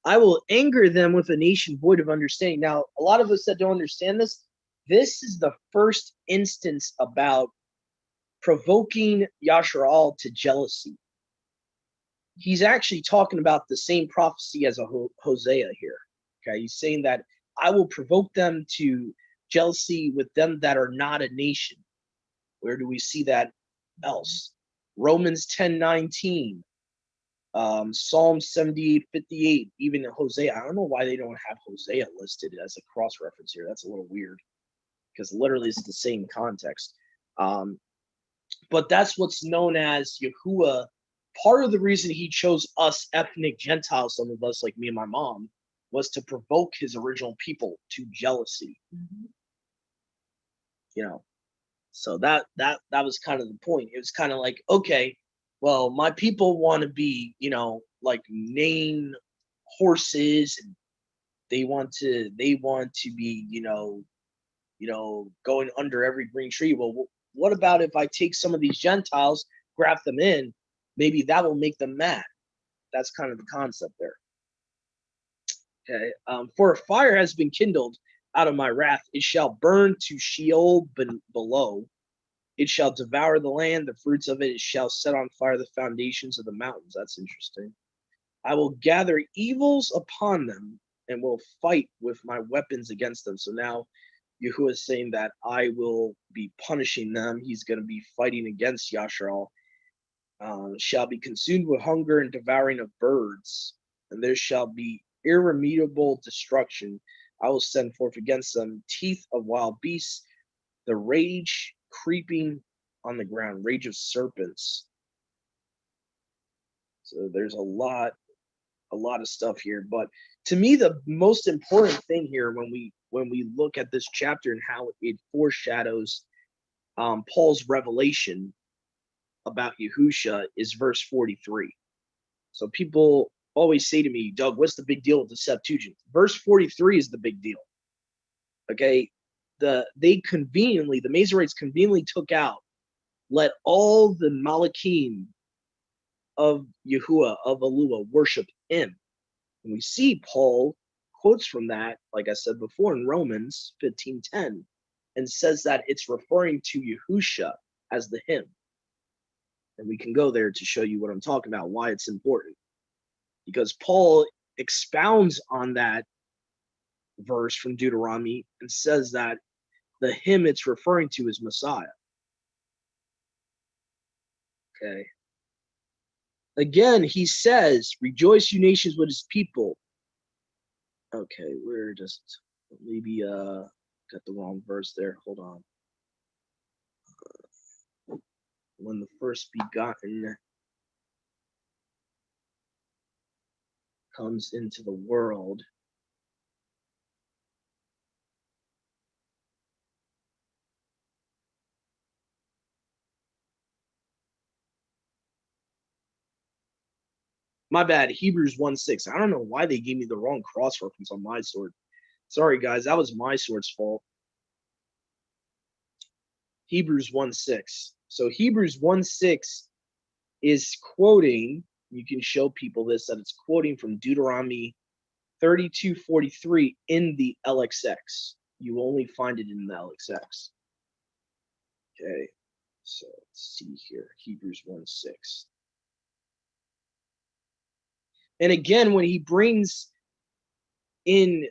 I will anger them with a nation void of understanding. Now, a lot of us that don't understand this, this is the first instance about provoking Yasharal to jealousy. He's actually talking about the same prophecy as a Hosea here. Okay, he's saying that I will provoke them to jealousy with them that are not a nation. Where do we see that else? Romans 10:19, Psalm 78:58, even Hosea. I don't know why they don't have Hosea listed as a cross reference here. That's a little weird because literally it's the same context. But that's what's known as Yahuwah. Part of the reason he chose us ethnic Gentiles, some of us like me and my mom, was to provoke his original people to jealousy. You know, so that was kind of the point. It was kind of like, okay, well, my people want to be, like name horses, and they want to be, going under every green tree. Well, what about if I take some of these Gentiles, graft them in? Maybe that will make them mad. That's kind of the concept there. Okay. For a fire has been kindled out of my wrath. It shall burn to Sheol below. It shall devour the land, the fruits of it. It shall set on fire the foundations of the mountains. That's interesting. I will gather evils upon them and will fight with my weapons against them. So now Yahuwah is saying that I will be punishing them. He's going to be fighting against Yasharal. Shall be consumed with hunger and devouring of birds, and there shall be irremediable destruction. I will send forth against them teeth of wild beasts, the rage creeping on the ground, rage of serpents. So there's a lot of stuff here. But to me, the most important thing here when we look at this chapter and how it foreshadows Paul's revelation about Yahusha is verse 43. So people always say to me, Doug, what's the big deal with the Septuagint? Verse 43 is the big deal. Okay, the Masoretes conveniently took out, let all the Malachim of Yahuwah, of Alua, worship him. And we see Paul quotes from that, like I said before, in Romans 15:10, and says that it's referring to Yahusha as the him. And we can go there to show you what I'm talking about, why it's important. Because Paul expounds on that verse from Deuteronomy and says that the him it's referring to is Messiah. Okay. Again, he says, rejoice you nations with his people. Okay, we're just maybe got the wrong verse there. Hold on. When the first begotten comes into the world. My bad, Hebrews 1:6. I don't know why they gave me the wrong cross reference on my sword. Sorry, guys, that was my sword's fault. Hebrews 1:6. So Hebrews 1:6 is quoting, you can show people this, that it's quoting from Deuteronomy 32:43 in the LXX. You only find it in the LXX. Okay, so let's see here, Hebrews 1:6. And again, when he brings in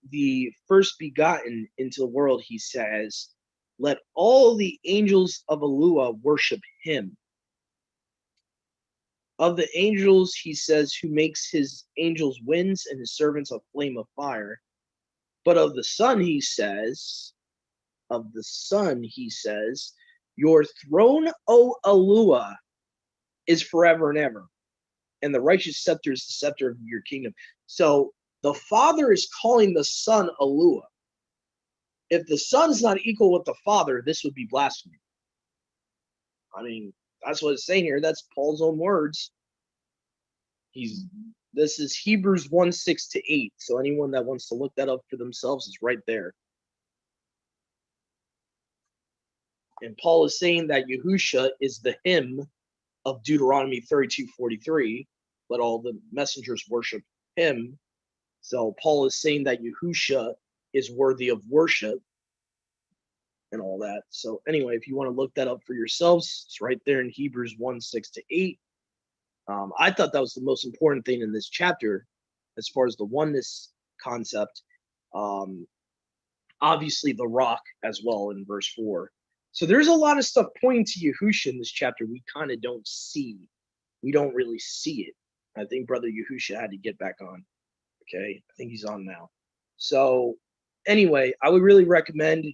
the first begotten into the world, he says, let all the angels of Alua worship him. Of the angels, he says, who makes his angels winds and his servants a flame of fire. But of the Son, he says, your throne, O Alua, is forever and ever. And the righteous scepter is the scepter of your kingdom. So the Father is calling the Son Alua. If the Son is not equal with the Father, this would be blasphemy. I mean, that's what it's saying here. That's Paul's own words. This is Hebrews 1:6-8. So anyone that wants to look that up for themselves is right there. And Paul is saying that Yahusha is the him of Deuteronomy 32:43. Let all the messengers worship him. So Paul is saying that Yahusha is worthy of worship and all that. So anyway, if you want to look that up for yourselves, it's right there in Hebrews 1:6-8. I thought that was the most important thing in this chapter as far as the oneness concept. Obviously the rock as well in verse 4. So there's a lot of stuff pointing to Yahusha in this chapter we kind of don't see. We don't really see it. I think Brother Yahusha had to get back on. Okay, I think he's on now. So anyway, I would really recommend,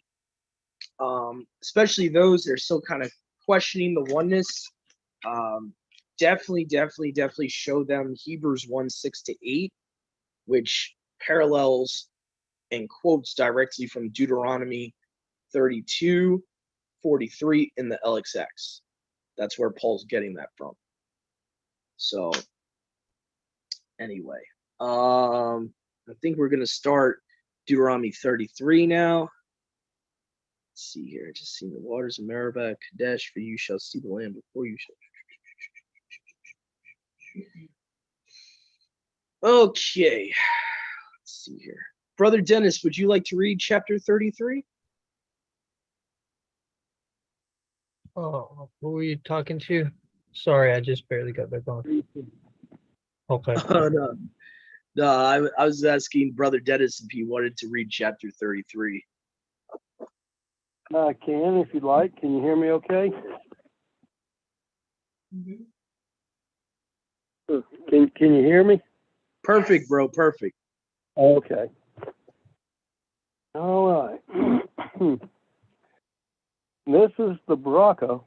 especially those that are still kind of questioning the oneness, definitely show them Hebrews 1:6-8, which parallels and quotes directly from Deuteronomy 32:43 in the LXX. That's where Paul's getting that from. So anyway, I think we're gonna start Deuteronomy 33 now. Let's see here. Just see the waters of Meribah, Kadesh, for you shall see the land before you shall. Okay, let's see here. Brother Dennis, would you like to read chapter 33? Oh, who were you talking to? Sorry, I just barely got back on. Okay. No, I was asking Brother Dennis if he wanted to read chapter 33. I can, if you'd like. Can you hear me okay? Can you hear me? Perfect, bro. Perfect. Okay. All right. This is the baraka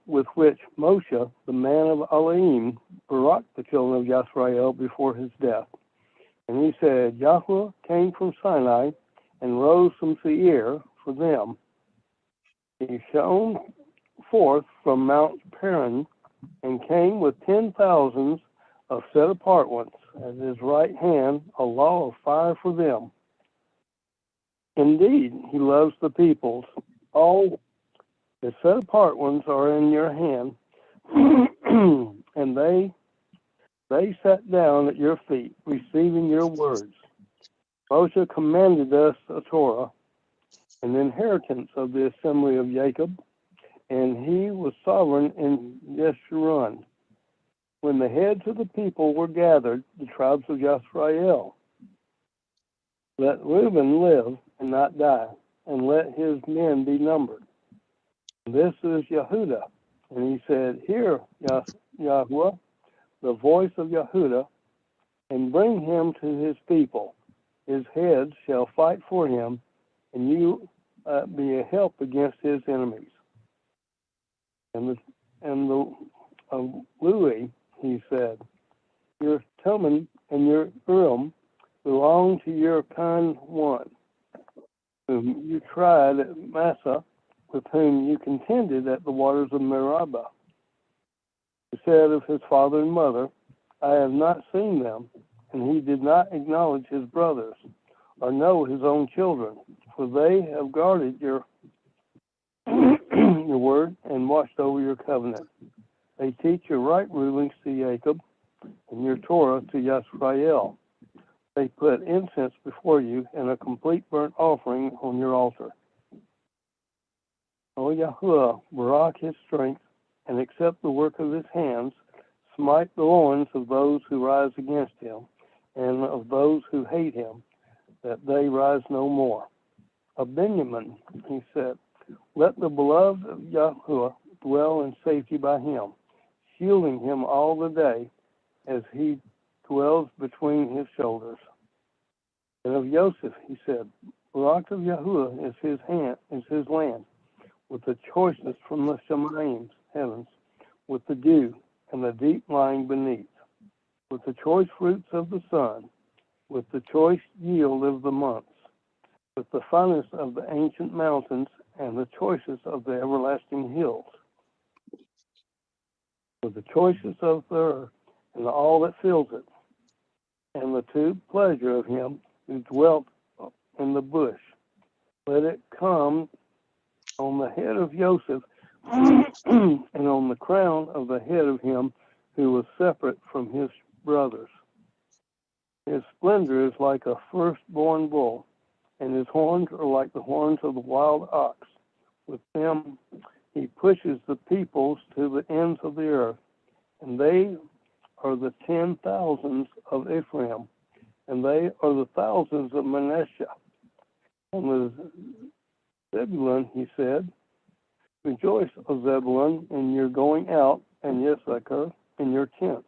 with which Moshe, the man of Elohim, baraked the children of Yisrael before his death. And he said, Yahweh came from Sinai and rose from Seir for them. He shone forth from Mount Paran and came with 10,000s of set-apart ones, at his right hand a law of fire for them. Indeed, he loves the peoples. All the set-apart ones are in your hand, and they sat down at your feet, receiving your words. Moshe commanded us a Torah, an inheritance of the assembly of Jacob, and he was sovereign in Yeshurun. When the heads of the people were gathered, the tribes of Yisrael, let Reuben live and not die, and let his men be numbered. This is Yehuda. And he said, Hear, Yahweh, the voice of Yehuda, and bring him to his people. His heads shall fight for him, and you be a help against his enemies. And Louis, he said, your Tumen and your Urim belong to your kind one, whom you tried at Massa, with whom you contended at the waters of Meribah. He said of his father and mother, I have not seen them, and he did not acknowledge his brothers, or know his own children, for they have guarded your your word and watched over your covenant. They teach your right rulings to Jacob, and your Torah to Yisrael. They put incense before you and a complete burnt offering on your altar. O Yahuwah, barak his strength, and accept the work of his hands. Smite the loins of those who rise against him, and of those who hate him, that they rise no more. Of Benjamin, he said, let the beloved of Yahuwah dwell in safety by him, shielding him all the day as he dwells between his shoulders. And of Joseph, he said, Barak of Yahuwah is his land, with the choicest from the Shemayim, heavens, with the dew and the deep lying beneath, with the choice fruits of the sun, with the choice yield of the months, with the finest of the ancient mountains and the choicest of the everlasting hills. with the choicest of the earth and all that fills it, and the true pleasure of him who dwelt in the bush. Let it come on the head of Joseph and on the crown of the head of him who was separate from his brothers. His splendor is like a firstborn bull, and his horns are like the horns of the wild ox. With them he pushes the peoples to the ends of the earth, and they are the 10,000s of Ephraim, and they are the thousands of Manasseh. And with Zebulun, he said, rejoice, O Zebulun, in your going out, and Issachar in your tents.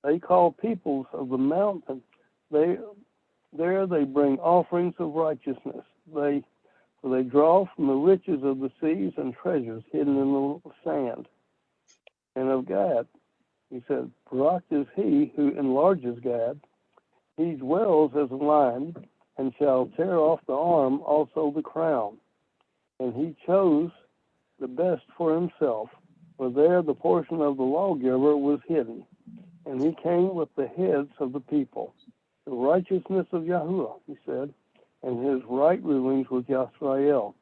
They call peoples of the mountain. There they bring offerings of righteousness. For they draw from the riches of the seas and treasures hidden in the sand. And of Gad, he said, Barak is he who enlarges Gad. He dwells as a lion, and shall tear off the arm, also the crown. And he chose the best for himself, for there the portion of the lawgiver was hidden. And he came with the heads of the people. The righteousness of Yahuwah, he said, and his right rulings with Yisrael.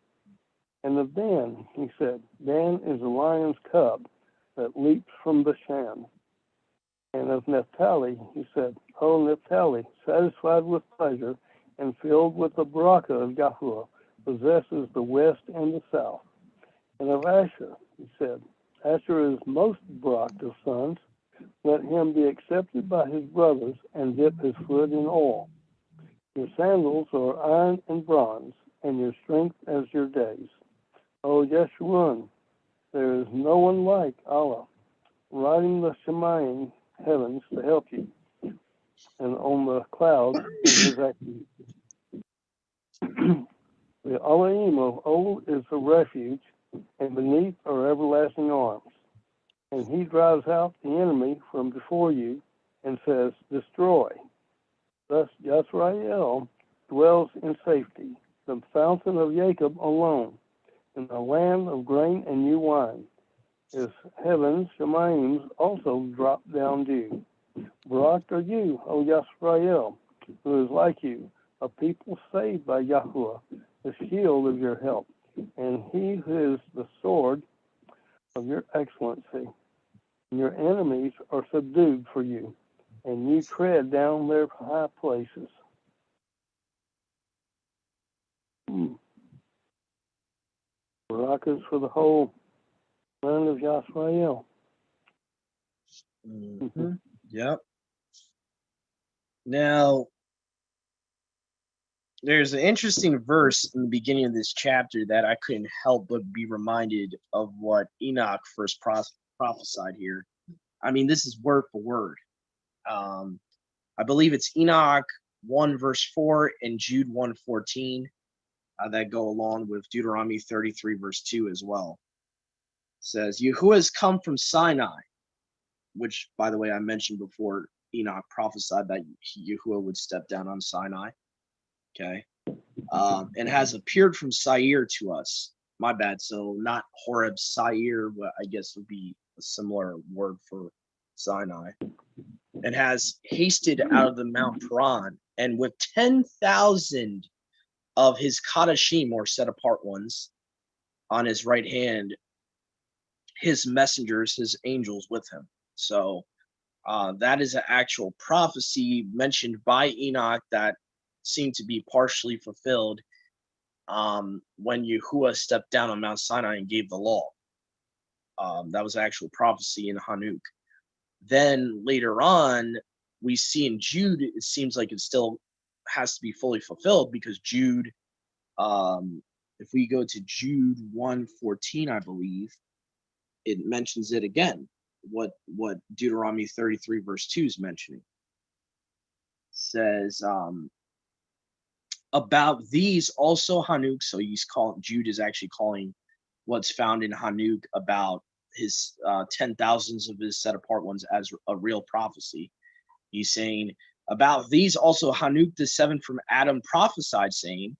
And of Dan, he said, Dan is a lion's cub that leaps from Bashan. And of Naphtali, he said, O Naphtali, satisfied with pleasure and filled with the Baraka of Yahuwah, possesses the west and the south. And of Asher, he said, Asher is most Barak of sons. Let him be accepted by his brothers and dip his foot in oil. Your sandals are iron and bronze, and your strength as your days. O Yeshurun, there is no one like Allah, riding the Shemayim heavens to help you, and on the clouds in his activity. The Elohim of old is a refuge, and beneath are everlasting arms. And he drives out the enemy from before you and says, destroy. Thus Yisrael dwells in safety, the fountain of Jacob alone, in the land of grain and new wine. His heavens, Shemaim, also drop down dew. Barak are you, O Yisrael, who is like you, a people saved by Yahuwah, the shield of your help, and he who is the sword of your excellency. Your enemies are subdued for you, and you tread down their high places. Barak is for the whole land of Yisrael. Mm-hmm. Yep. Now, there's an interesting verse in the beginning of this chapter that I couldn't help but be reminded of what Enoch first prophesied here. I mean, this is word for word. I believe it's Enoch 1 verse 4 and Jude 1:14 that go along with Deuteronomy 33 verse 2 as well. It says, Yahuwah has come from Sinai, which, by the way, I mentioned before. Enoch prophesied that Yahuwah would step down on Sinai. Okay. And has appeared from Seir to us. My bad. So not Horeb, Seir, what I guess would be a similar word for Sinai. And has hasted out of the Mount Paran, and with 10,000 of his Kadashim, or set apart ones, on his right hand, his messengers, his angels with him. So that is an actual prophecy mentioned by Enoch that seemed to be partially fulfilled when Yahuwah stepped down on Mount Sinai and gave the law. That was actual prophecy in Hanuk. Then later on, we see in Jude, it seems like it still has to be fully fulfilled, because Jude, if we go to Jude 1:14, I believe, it mentions it again, what Deuteronomy 33 verse 2 is mentioning. It says, about these also Hanuk, so Jude is actually calling what's found in Hanuk about his 10,000s of his set apart ones as a real prophecy. He's saying, about these also Hanuk the seventh from Adam prophesied, saying,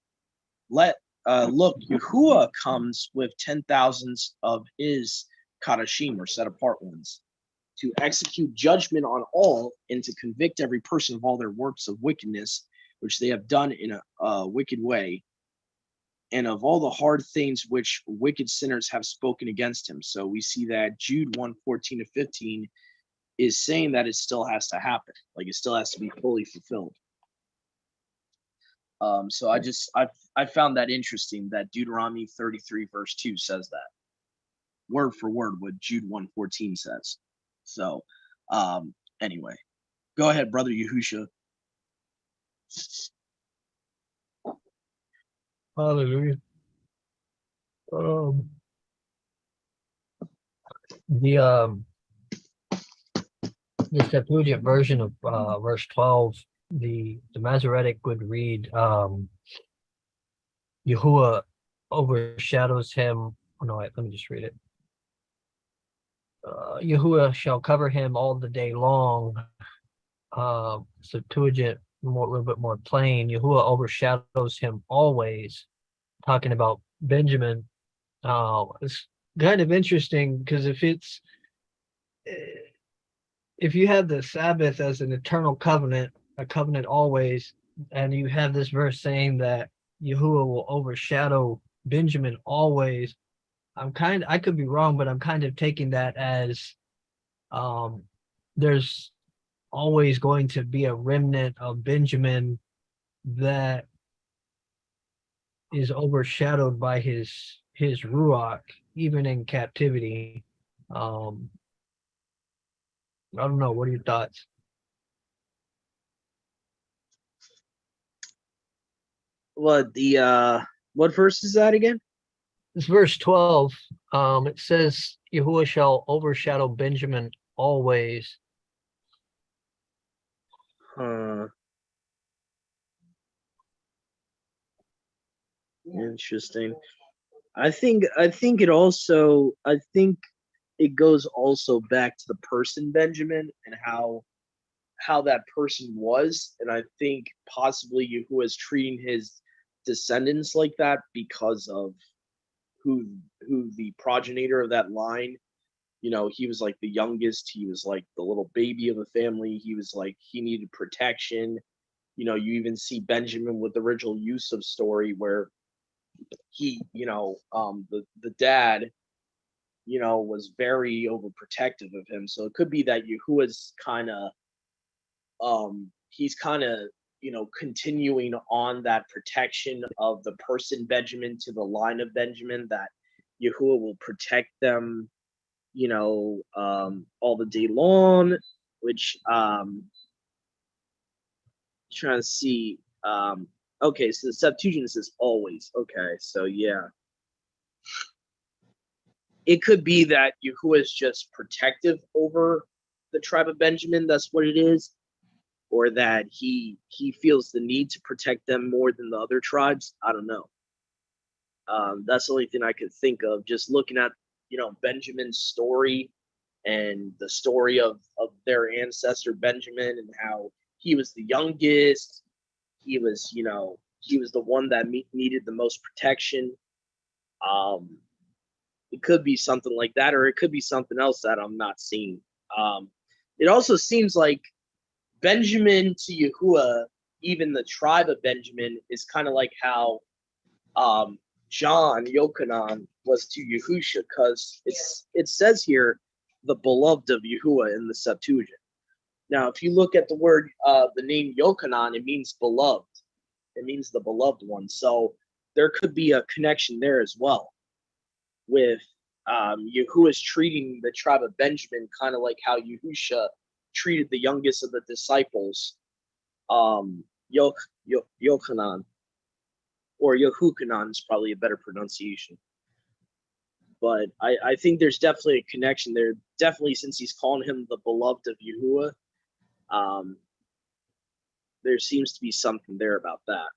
look, Yahuwah comes with 10,000s of his Kadashim, or set apart ones, to execute judgment on all, and to convict every person of all their works of wickedness, which they have done in a wicked way, and of all the hard things which wicked sinners have spoken against him. So we see that Jude 1:14-15 is saying that it still has to happen. Like it still has to be fully fulfilled. So I found that interesting that Deuteronomy 33 verse 2 says that word for word what Jude 1:14 says. So anyway, go ahead, brother Yahusha. Hallelujah. The the Septuagint version of verse 12, the Masoretic would read, Yahuwah overshadows him. Oh, no, wait, let me just read it. Yahuwah shall cover him all the day long. Septuagint, a little bit more plain. Yahuwah overshadows him always. Talking about Benjamin. It's kind of interesting because if you have the Sabbath as an eternal covenant, a covenant always, and you have this verse saying that Yahuwah will overshadow Benjamin always, I could be wrong, but I'm kind of taking that as there's always going to be a remnant of Benjamin that is overshadowed by his ruach, even in captivity. I don't know. What are your thoughts? What verse is that again? It's verse 12. It says, Yahuwah shall overshadow Benjamin always. Interesting. I think it goes also back to the person Benjamin and how that person was, and I think possibly Yahuwah is treating his descendants like that because of who the progenitor of that line. He was like the youngest. He was like the little baby of the family. He was like he needed protection. You even see Benjamin with the original Yusuf story where he, the dad, was very overprotective of him. So it could be that Yahuwah's kind of he's kind of continuing on that protection of the person Benjamin to the line of Benjamin, that Yahuwah will protect them all the day long, which trying to see okay, so the Septuagint says always. Okay, so yeah, it could be that Yahuwah is just protective over the tribe of Benjamin. That's what it is. Or that he feels the need to protect them more than the other tribes. I don't know. That's the only thing I could think of. Just looking at Benjamin's story and the story of their ancestor Benjamin and how he was the youngest. He was the one that needed the most protection. It could be something like that, or it could be something else that I'm not seeing. It also seems like Benjamin to Yahuwah, even the tribe of Benjamin, is kind of like how John Yochanan was to Yahusha, because it says here the beloved of Yahuwah in the Septuagint. Now, if you look at the word, the name Yochanan, it means beloved. It means the beloved one. So there could be a connection there as well with Yahuwah's treating the tribe of Benjamin kind of like how Yahusha treated the youngest of the disciples, Yochanan, or Yehukanan is probably a better pronunciation. But I think there's definitely a connection there. Definitely, since he's calling him the beloved of Yahuwah, there seems to be something there about that.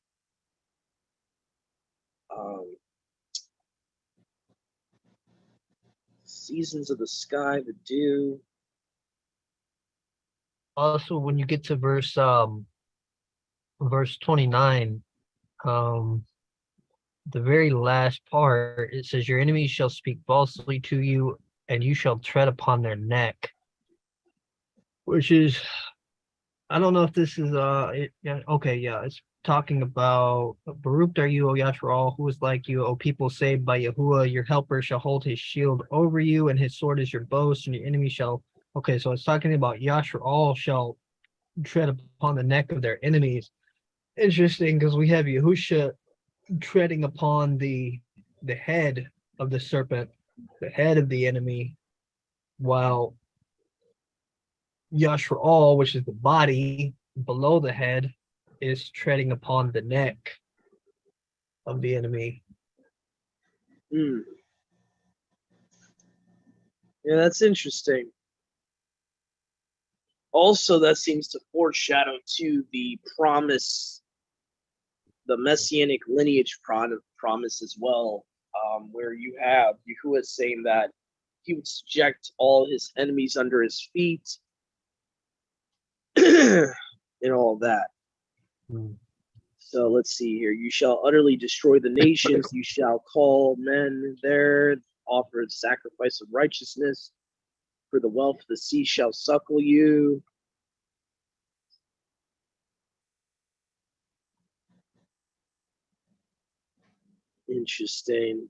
Seasons of the sky, the dew. Also, when you get to verse 29, the very last part, it says, your enemies shall speak falsely to you, and you shall tread upon their neck. which is, I don't know if this is yeah, okay, yeah, it's talking about Baruch are you, O Yashral, who is like you, O people saved by Yahuwah, your helper shall hold his shield over you, and his sword is your boast, and your enemy shall. Okay, so it's talking about Yashral shall tread upon the neck of their enemies. Interesting, because we have Yahusha treading upon the head of the serpent, the head of the enemy, while Yashral, which is the body below the head, is treading upon the neck of the enemy. Hmm. Yeah, that's interesting. Also, that seems to foreshadow to the promise, the messianic lineage promise as well, where you have Yahuwah saying that he would subject all his enemies under his feet and all that. So let's see here. You shall utterly destroy the nations. You shall call men there, offer the sacrifice of righteousness. For the wealth of the sea shall suckle you. Interesting.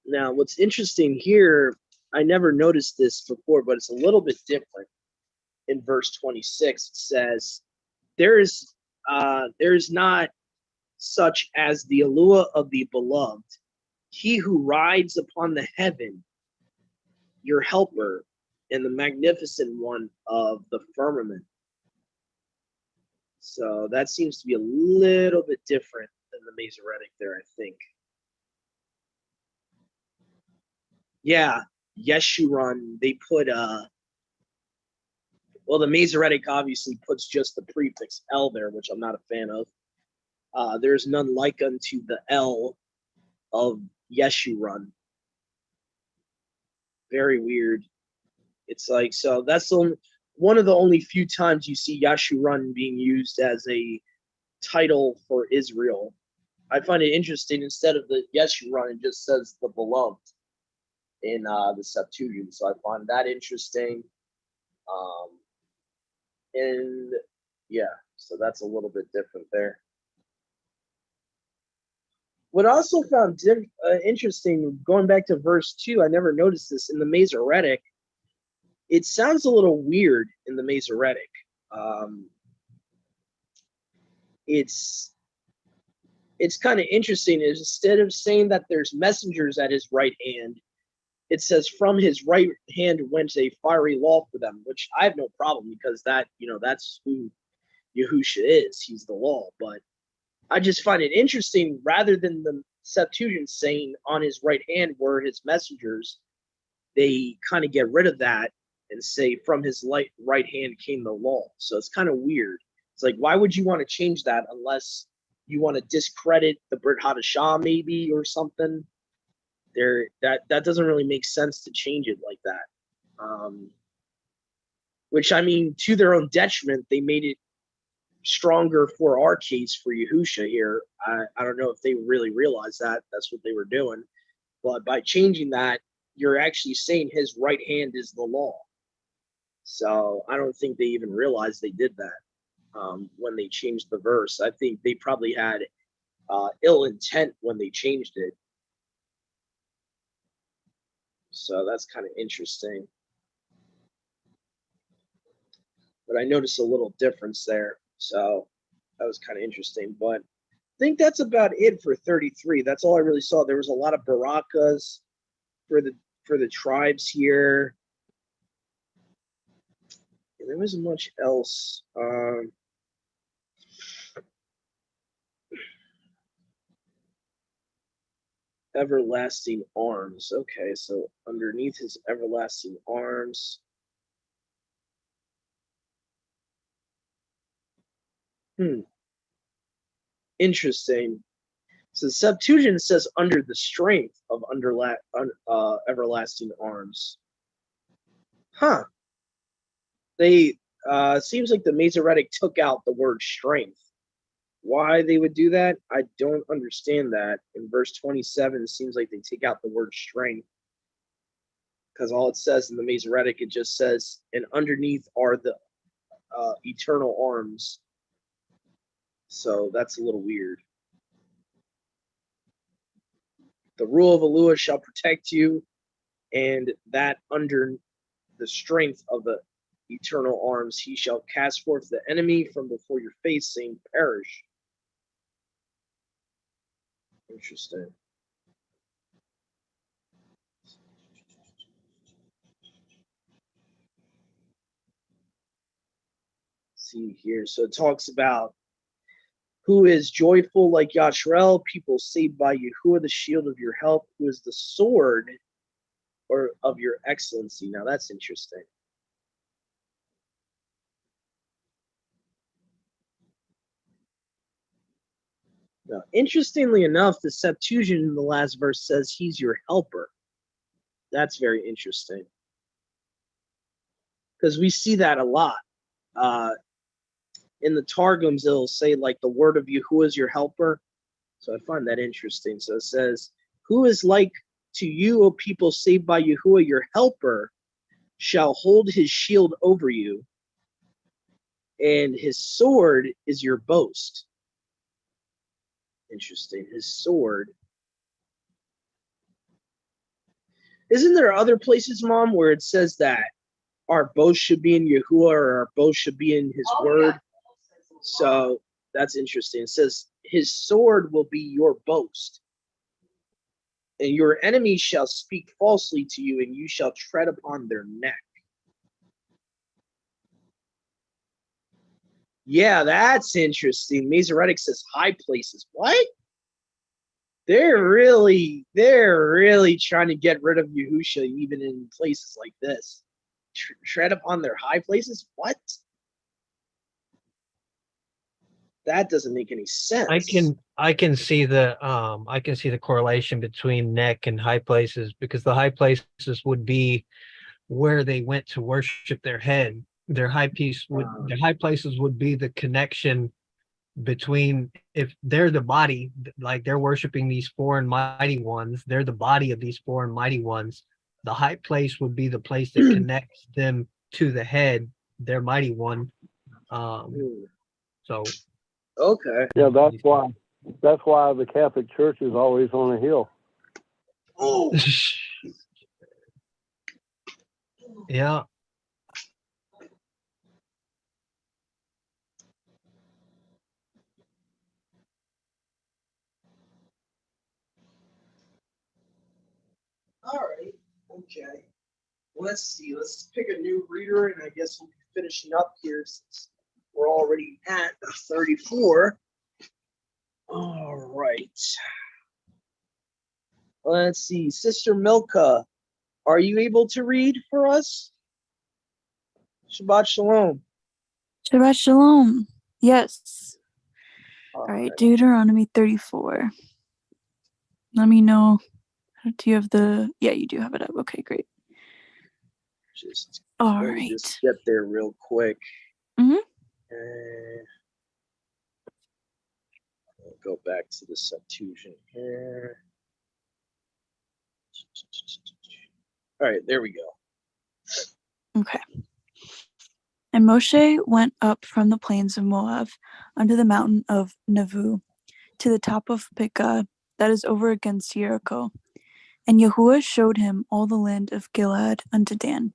Now, what's interesting here, I never noticed this before, but it's a little bit different. In verse 26, it says, there is not such as the Alua of the beloved, he who rides upon the heaven, your helper, and the magnificent one of the firmament. So that seems to be a little bit different than the Masoretic there, I think. Yeah, Yeshurun, they put well, the Masoretic obviously puts just the prefix L there, which I'm not a fan of. There's none like unto the L of Yeshurun. Very weird. It's like, so that's one of the only few times you see Yeshurun being used as a title for Israel. I find it interesting. Instead of the Yeshurun, it just says the beloved in the Septuagint. So I find that interesting. And yeah, so that's a little bit different there. What I also found interesting, going back to verse 2, I never noticed this in the Masoretic. It sounds a little weird in the Masoretic. It's kind of interesting. Is instead of saying that there's messengers at his right hand, it says from his right hand went a fiery law for them, which I have no problem because that, that's who Yahusha is. He's the law. But I just find it interesting, rather than the Septuagint saying on his right hand were his messengers, they kind of get rid of that and say from his right hand came the law. So it's kind of weird. It's like, why would you want to change that unless you want to discredit the Brit Hadashah maybe or something? That doesn't really make sense to change it like that. Which, I mean, to their own detriment, they made it stronger for our case for Yahusha here. I don't know if they really realized that that's what they were doing, but by changing that, you're actually saying his right hand is the law. So I don't think they even realized they did that when they changed the verse. I think they probably had ill intent when they changed it. So that's kind of interesting. But I noticed a little difference there. So that was kind of interesting. But I think that's about it for 33. That's all I really saw. There was a lot of barakas for the tribes here. And there wasn't much else. Everlasting arms. Okay, so underneath his everlasting arms. Interesting. So the Septuagint says under the strength of everlasting arms. Huh. They seems like the Masoretic took out the word strength. Why they would do that, I don't understand that. In verse 27, it seems like they take out the word strength, because all it says in the Masoretic, it just says, and underneath are the eternal arms. So that's a little weird. The rule of Elua shall protect you, and that under the strength of the eternal arms he shall cast forth the enemy from before your face, saying, perish. Interesting. See here. So it talks about who is joyful like Yashrel, people saved by you, who are the shield of your help, who is the sword or of your excellency. Now that's interesting. Now, interestingly enough, the Septuagint in the last verse says he's your helper. That's very interesting, because we see that a lot. In the Targums, it'll say like the word of you, who is your helper? So I find that interesting. So it says, who is like to you, O people saved by Yahuwah, your helper, shall hold his shield over you, and his sword is your boast. Interesting. His sword. Isn't there other places, Mom, where it says that our boast should be in Yahuwah, or our boast should be in his word? So that's interesting. It says, his sword will be your boast, and your enemies shall speak falsely to you, and you shall tread upon their neck. Yeah, that's interesting. Masoretic says high places. What? They're really trying to get rid of Yahusha even in places like this. Tread upon their high places? What? That doesn't make any sense. I can see the correlation between neck and high places, because the high places would be where they went to worship their head. Their high places would be the connection between, if they're the body, like they're worshiping these four and mighty ones, they're the body of these four and mighty ones. The high place would be the place that connects them to the head, their mighty one. So okay. Yeah, that's why the Catholic Church is always on a hill. Oh. Yeah. All right. Okay. Let's see. Let's pick a new reader, and I guess we'll be finishing up here since we're already at 34. All right. Let's see. Sister Milka, are you able to read for us? Shabbat Shalom. Shabbat Shalom. Yes. All right. Deuteronomy 34. Let me know. Do you have yeah, you do have it up. Okay, great. All right. Just get there real quick. Mm-hmm. I'll go back to the Septuagint here. All right, there we go. Okay. And Moshe went up from the plains of Moab unto the mountain of Navu, to the top of Pisgah, that is over against Jericho. And Yahuwah showed him all the land of Gilead unto Dan,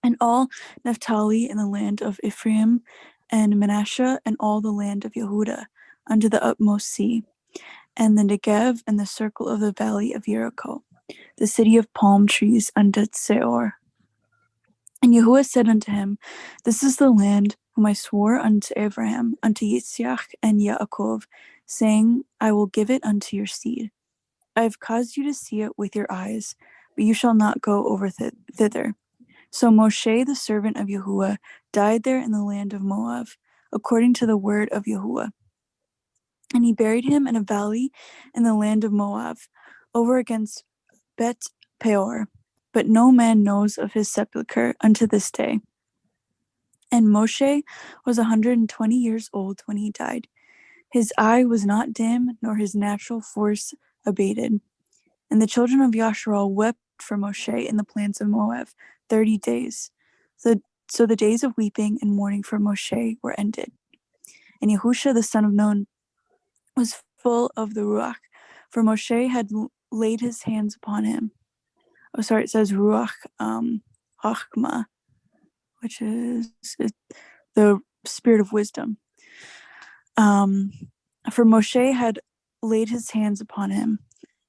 and all Naphtali in the land of Ephraim, and Manasseh, and all the land of Yehudah, unto the utmost sea, and the Negev, and the circle of the valley of Jericho, the city of palm trees unto Seor. And Yahuwah said unto him, This is the land whom I swore unto Abraham, unto Yitzchak, and Yaakov, saying, I will give it unto your seed. I have caused you to see it with your eyes, but you shall not go over thither. So Moshe, the servant of Yahuwah, died there in the land of Moab, according to the word of Yahuwah. And he buried him in a valley in the land of Moab, over against Bet Peor. But no man knows of his sepulchre unto this day. And Moshe was 120 years old when he died, His eye was not dim, nor his natural force abated. And the children of Yasharal wept for Moshe in the plains of Moab 30 days. So the days of weeping and mourning for Moshe were ended. And Yahusha the son of Nun was full of the Ruach, for Moshe had laid his hands upon him. Oh, sorry, it says Ruach Chachma, which is the spirit of wisdom. For Moshe had laid his hands upon him,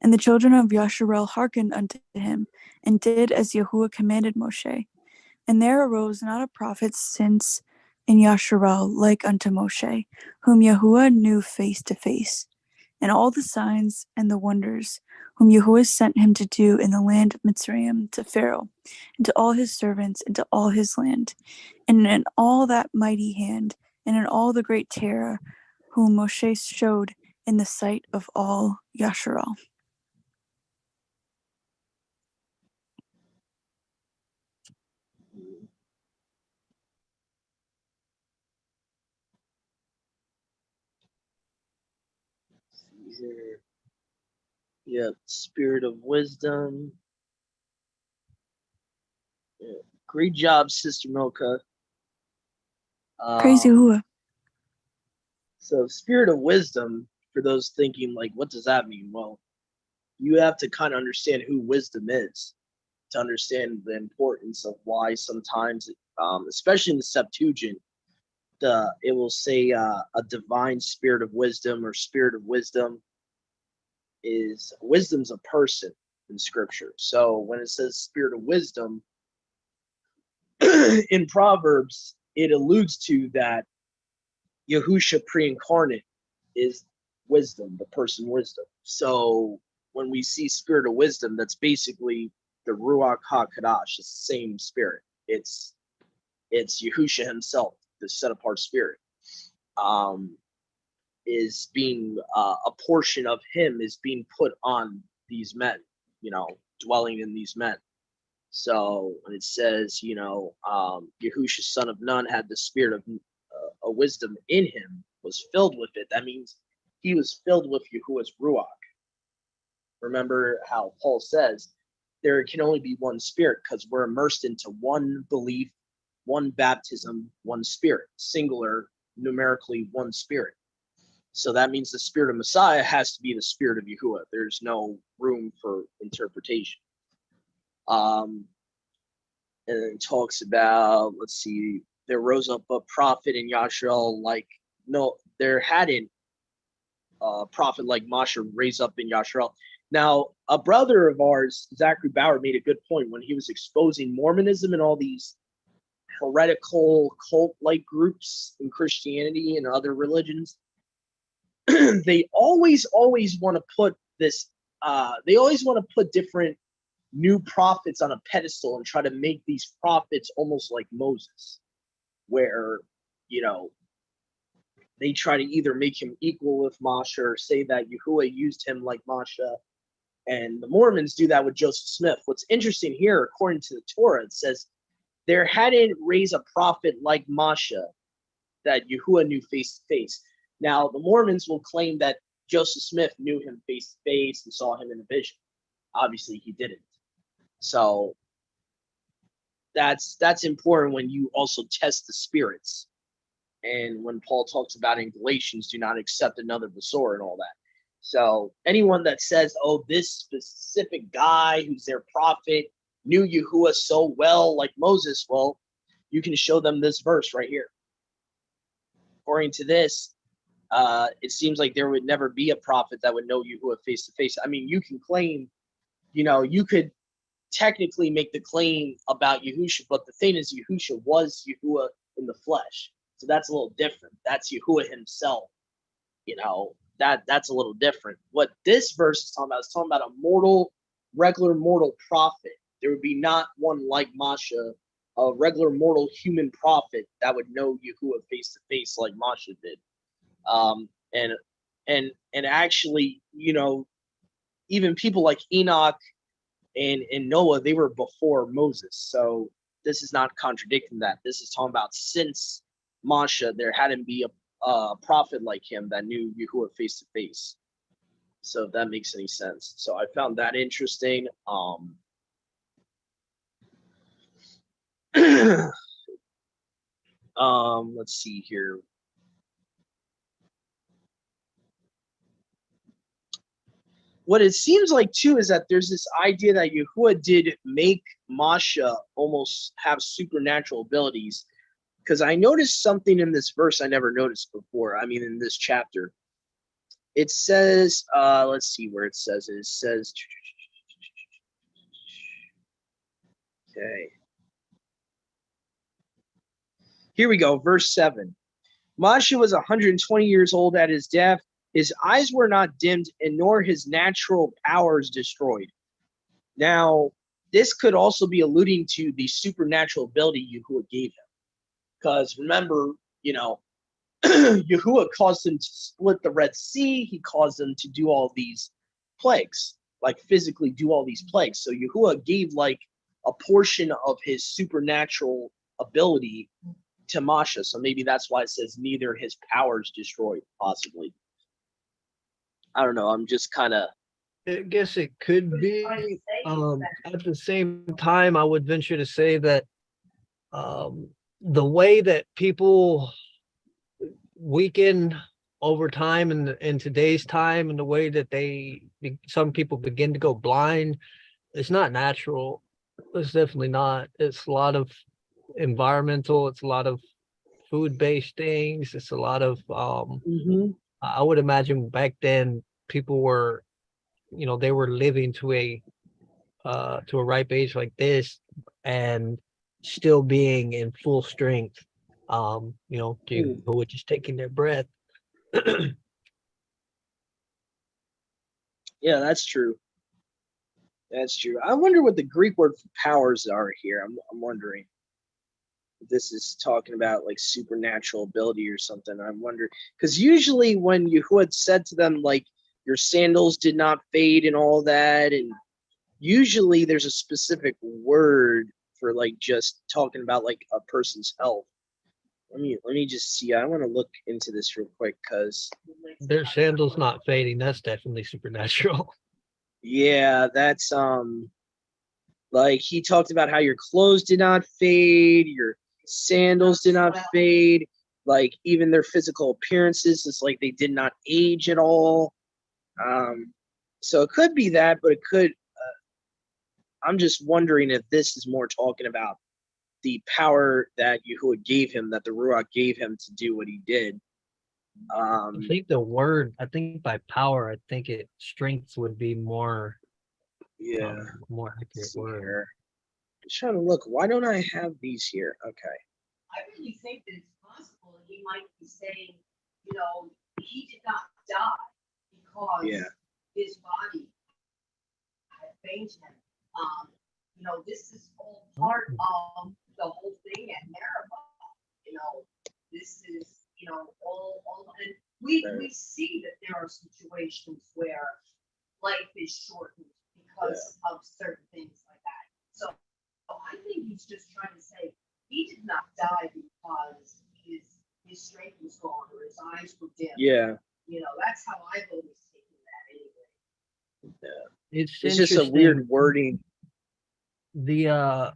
and the children of Yasharel hearkened unto him, and did as Yahuwah commanded Moshe. And there arose not a prophet since in Yasharel like unto Moshe, whom Yahuwah knew face to face, and all the signs and the wonders whom Yahuwah sent him to do in the land of Mitzrayim to Pharaoh, and to all his servants, and to all his land, and in all that mighty hand, and in all the great terror whom Moshe showed in the sight of all Yasharal. Here. Yeah, spirit of wisdom. Yeah. Great job, Sister Milka. Praise Yahuwah. So, spirit of wisdom, for those thinking, like, what does that mean? Well, you have to kind of understand who wisdom is to understand the importance of why sometimes, especially in the Septuagint, it will say a divine spirit of wisdom or spirit of wisdom wisdom's a person in Scripture. So when it says spirit of wisdom in Proverbs, it alludes to that Yahusha pre-incarnate is wisdom, the person wisdom. So when we see spirit of wisdom, that's basically the Ruach HaKadosh. It's the same spirit. It's Yahusha himself, the set apart spirit. Is being a portion of him is being put on these men, dwelling in these men. So when it says, Yahusha son of Nun had the spirit of a wisdom in him, was filled with it, that means he was filled with Yahuwah's Ruach. Remember how Paul says there can only be one spirit because we're immersed into one belief, one baptism, one spirit, singular, numerically one spirit. So that means the spirit of Messiah has to be the spirit of Yahuwah. There's no room for interpretation. And it talks about, let's see, there rose up a prophet in Yasharal there hadn't a prophet like Moshe raised up in Yasharal. Now, a brother of ours, Zachary Bauer, made a good point when he was exposing Mormonism and all these heretical cult-like groups in Christianity and other religions. They always want to put different new prophets on a pedestal and try to make these prophets almost like Moses, where, they try to either make him equal with Moshe or say that Yahuwah used him like Moshe. And the Mormons do that with Joseph Smith. What's interesting here, according to the Torah, it says, there hadn't raised a prophet like Moshe that Yahuwah knew face to face. Now, the Mormons will claim that Joseph Smith knew him face to face and saw him in a vision. Obviously, he didn't. So that's important when you also test the spirits. And when Paul talks about in Galatians, do not accept another Besor and all that. So anyone that says, oh, this specific guy who's their prophet knew Yahuwah so well like Moses, well, you can show them this verse right here. According to this, it seems like there would never be a prophet that would know Yahuwah face to face. I mean, you can claim, you could technically make the claim about Yahusha, but the thing is, Yahusha was Yahuwah in the flesh. So that's a little different. That's Yahuwah himself. That's a little different. What this verse is talking about a regular mortal prophet. There would be not one like Masha, a regular mortal human prophet that would know Yahuwah face to face like Masha did. And actually, even people like Enoch and Noah, they were before Moses. So this is not contradicting that. This is talking about since Masha, there hadn't be prophet like him that knew Yahuwah face to face. So if that makes any sense. So I found that interesting. Let's see here. What it seems like too is that there's this idea that Yahuwah did make Masha almost have supernatural abilities. Because I noticed something in this verse I never noticed before. I mean, in this chapter, it says, let's see where it says it. It says, okay. Here we go, verse 7. Masha was 120 years old at his death. His eyes were not dimmed, and nor his natural powers destroyed. Now, this could also be alluding to the supernatural ability Yahuwah gave him. Because remember, Yahuwah caused him to split the Red Sea. He caused him to do all these plagues, like physically do all these plagues. So Yahuwah gave like a portion of his supernatural ability to Masha. So maybe that's why it says neither his powers destroyed, possibly. I don't know. I'm just kind of. I guess it could be. At the same time, I would venture to say that the way that people weaken over time in today's time, and the way that some people begin to go blind, it's not natural. It's definitely not. It's a lot of environmental. It's a lot of food-based things. It's a lot of I would imagine back then people were, they were living to a ripe age like this and still being in full strength. People just taking their breath. Yeah, that's true. That's true. I wonder what the Greek word for powers are here. I'm wondering if this is talking about like supernatural ability or something. I wonder, because usually when Yahuwah said to them like your sandals did not fade and all that, and usually there's a specific word for like just talking about like a person's health. Let me just see. I want to look into this real quick because their sandals not fading. That's definitely supernatural. Yeah, that's like he talked about how your clothes did not fade, your sandals did not fade, like even their physical appearances, it's like they did not age at all. So it could be that, but it could. I'm just wondering if this is more talking about the power that Yahuwah gave him, that the Ruach gave him to do what he did. I think by power, I think strength would be more more accurate word. Here. Just trying to look. Why don't I have these here? Okay. I really think that it's possible that he might be saying, he did not die because his body had fainted him. This is all part of the whole thing at Meribah. This is, all, and we see that there are situations where life is shortened because of certain things like that. So I think he's just trying to say he did not die because his strength was gone or his eyes were dim. Yeah. That's how I've always taken that anyway. Yeah. It's just a weird wording. The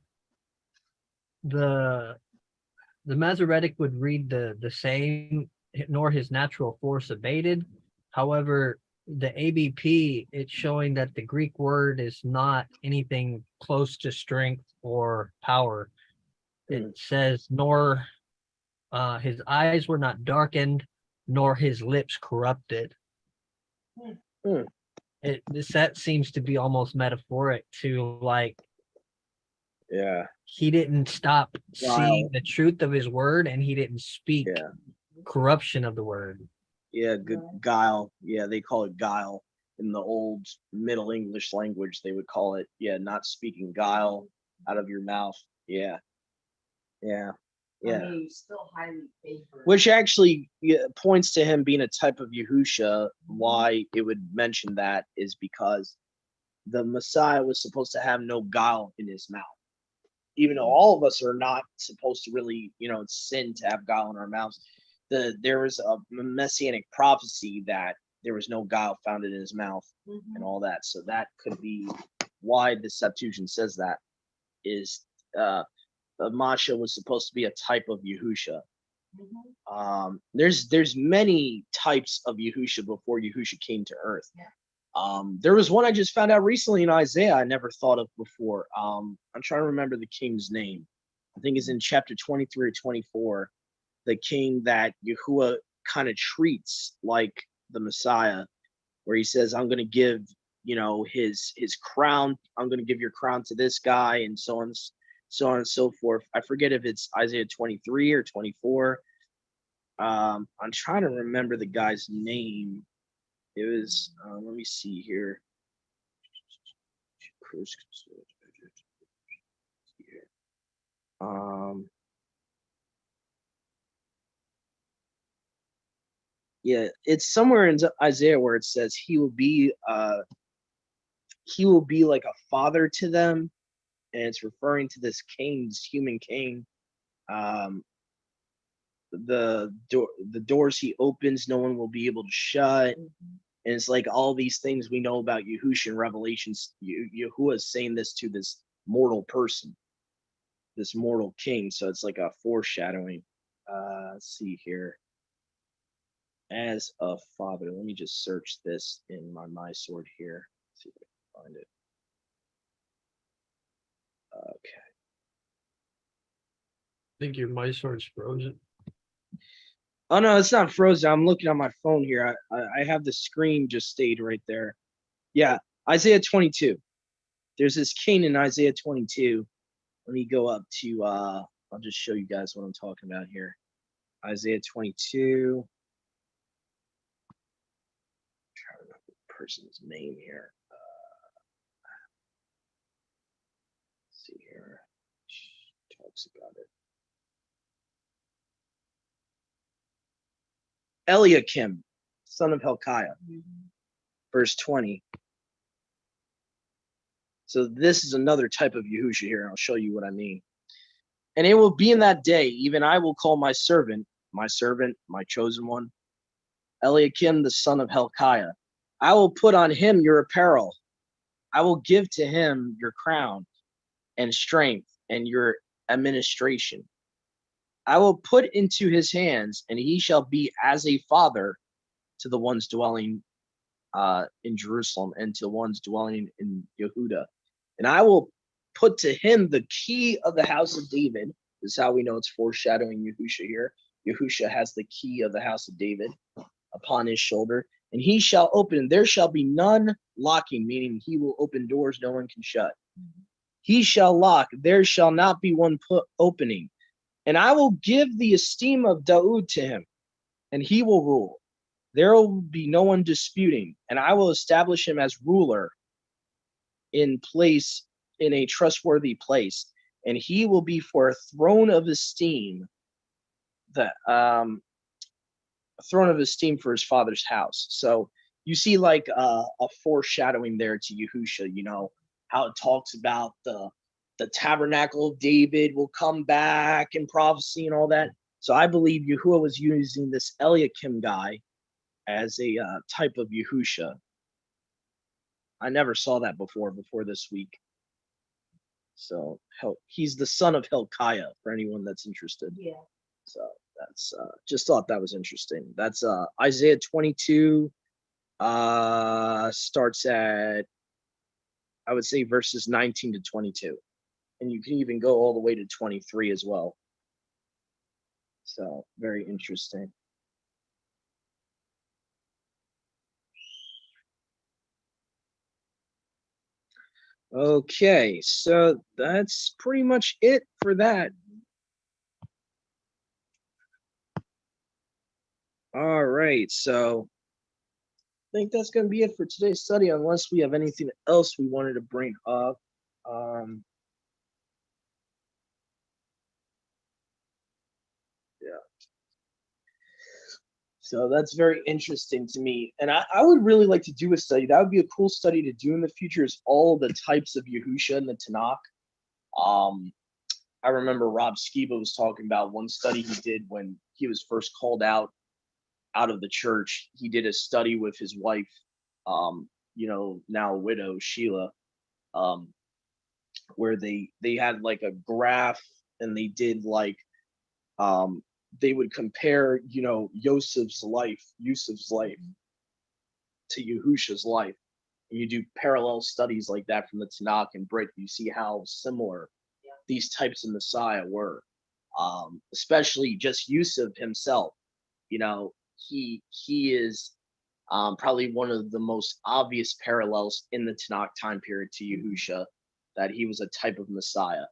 Masoretic would read the same, nor his natural force abated. However, the ABP, it's showing that the Greek word is not anything close to strength or power. It says, nor his eyes were not darkened, nor his lips corrupted. That seems to be almost metaphoric to like, he didn't stop seeing the truth of his word, and he didn't speak corruption of the word. Yeah, good guile. Yeah, they call it guile in the old Middle English language. They would call it, not speaking guile out of your mouth. Yeah. I mean, he's still highly favored. Which actually points to him being a type of Yahusha. Why it would mention that is because the Messiah was supposed to have no guile in his mouth. Even though all of us are not supposed to really, it's sin to have guile in our mouths. there was a messianic prophecy that there was no guile found in his mouth and all that. So that could be why the Septuagint says that is Masha was supposed to be a type of Yahusha. There's many types of Yahusha before Yahusha came to earth. There was one I just found out recently in Isaiah I never thought of before. I'm trying to remember the king's name. I think it's in chapter 23 or 24. The king that Yahuwah kind of treats like the Messiah, where he says, I'm going to give, his crown. I'm going to give your crown to this guy, and so on and so forth. I forget if it's Isaiah 23 or 24. I'm trying to remember the guy's name. It was, let me see here. Yeah, it's somewhere in Isaiah where it says he will be like a father to them, and it's referring to this human king. The doors he opens, no one will be able to shut. And it's like all these things we know about Yahushua in Revelations. Yahuwah is saying this to this mortal person, this mortal king. So it's like a foreshadowing. Let's see here. As a father, let me just search this in my sword here. Let's see if I can find it. Okay. I think your my sword's frozen. Oh no, it's not frozen. I'm looking on my phone here. I have the screen just stayed right there. Yeah, Isaiah 22. There's this king in Isaiah 22. Let me go up to I'll just show you guys what I'm talking about here. Isaiah 22. I'm trying to remember the person's name here. Let's see here. Talks about it. Eliakim, son of Hilkiah, verse 20. So this is another type of Yahusha here. I'll show you what I mean. And it will be in that day, even I will call my servant, my chosen one, Eliakim, the son of Hilkiah. I will put on him your apparel. I will give to him your crown and strength and your administration. I will put into his hands, and he shall be as a father to the ones dwelling in Jerusalem and to the ones dwelling in Yehuda. And I will put to him the key of the house of David. This is how we know it's foreshadowing Yahusha here. Yahusha has the key of the house of David upon his shoulder. And he shall open, there shall be none locking, meaning he will open doors no one can shut. He shall lock, there shall not be one opening. And I will give the esteem of Daud to him, and he will rule. There will be no one disputing, and I will establish him as ruler in a trustworthy place, and he will be for a throne of esteem, a throne of esteem for his father's house. So you see like a foreshadowing there to Yahusha, how it talks about the tabernacle of David will come back and prophecy and all that. So I believe Yahuwah was using this Eliakim guy as a type of Yahusha. I never saw that before this week. So he's the son of Hilkiah for anyone that's interested. Yeah. So that's just thought that was interesting. That's Isaiah 22 starts at, I would say, verses 19 to 22. And you can even go all the way to 23 as well. So very interesting. Okay, so that's pretty much it for that. All right, so I think that's going to be it for today's study, unless we have anything else we wanted to bring up. Yeah. So that's very interesting to me. And I would really like to do a study. That would be a cool study to do in the future, is all the types of Yahusha in the Tanakh. I remember Rob Skiba was talking about one study he did when he was first called out of the church, he did a study with his wife, now a widow, Sheila, um, where they had like a graph, and they did like they would compare, Yusuf's life to Yahusha's life. And you do parallel studies like that from the Tanakh and Brit, you see how similar these types of Messiah were. Especially just Yusuf himself. He is probably one of the most obvious parallels in the Tanakh time period to Yahusha, that he was a type of Messiah.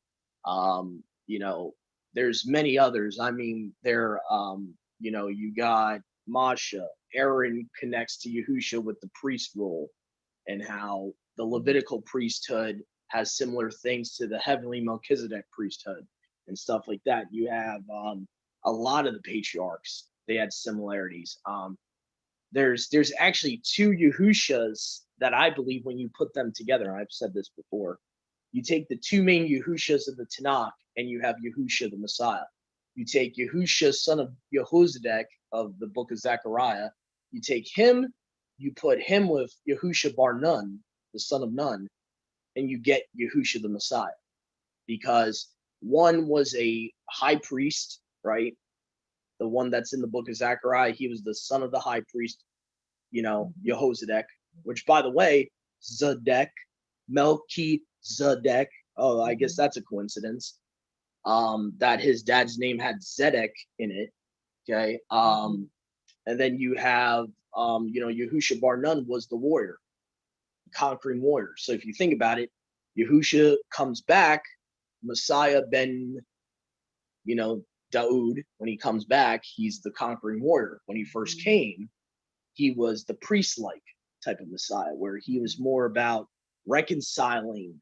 There's many others. I mean, you got Masha, Aaron connects to Yahusha with the priest role, and how the Levitical priesthood has similar things to the heavenly Melchizedek priesthood and stuff like that. You have a lot of the patriarchs, they had similarities. There's actually two Yahushas that I believe, when you put them together, I've said this before, you take the two main Yahushas of the Tanakh, and you have Yahusha the Messiah. You take Yahusha, son of Yehozadak of the book of Zechariah, you take him, you put him with Yahusha bar Nun, the son of Nun, and you get Yahusha the Messiah. Because one was a high priest, right? The one that's in the book of Zechariah, he was the son of the high priest, Yehozadak, which, by the way, Zedek, Melchizedek, oh, I guess that's a coincidence, that his dad's name had Zedek in it, okay? And then you have, Yahusha bar Nun was the warrior, conquering warrior. So if you think about it, Yahusha comes back, Messiah ben, Daud, when he comes back, he's the conquering warrior. When he first came, he was the priest-like type of Messiah, where he was more about reconciling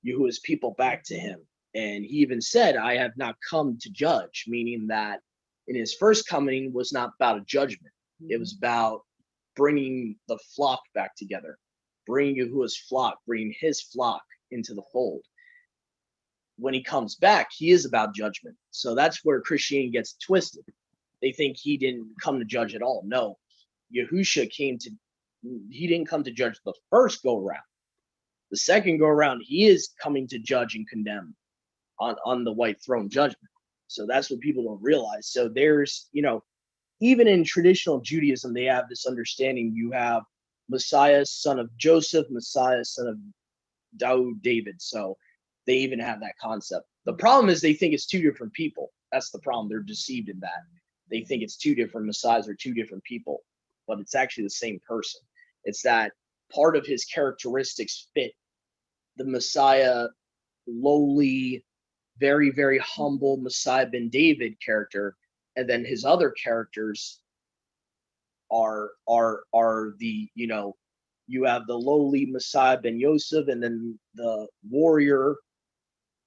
Yahuwah's people back to him. And he even said, I have not come to judge, meaning that in his first coming was not about a judgment. It was about bringing the flock back together, bringing Yahuwah's flock, bringing his flock into the fold. When he comes back, he is about judgment. So that's where Christianity gets twisted. They think he didn't come to judge at all. No, Yahusha he didn't come to judge the first go around. The second go around, he is coming to judge and condemn on the white throne judgment. So that's what people don't realize. So there's, even in traditional Judaism, they have this understanding. You have Messiah, son of Joseph, Messiah, son of David. So they even have that concept. The problem is they think it's two different people. That's the problem. They're deceived in that. They think it's two different Messiahs or two different people, but it's actually the same person. It's that part of his characteristics fit the Messiah, lowly, very, very humble Messiah ben David character, and then his other characters are the, you have the lowly Messiah ben Yosef, and then the warrior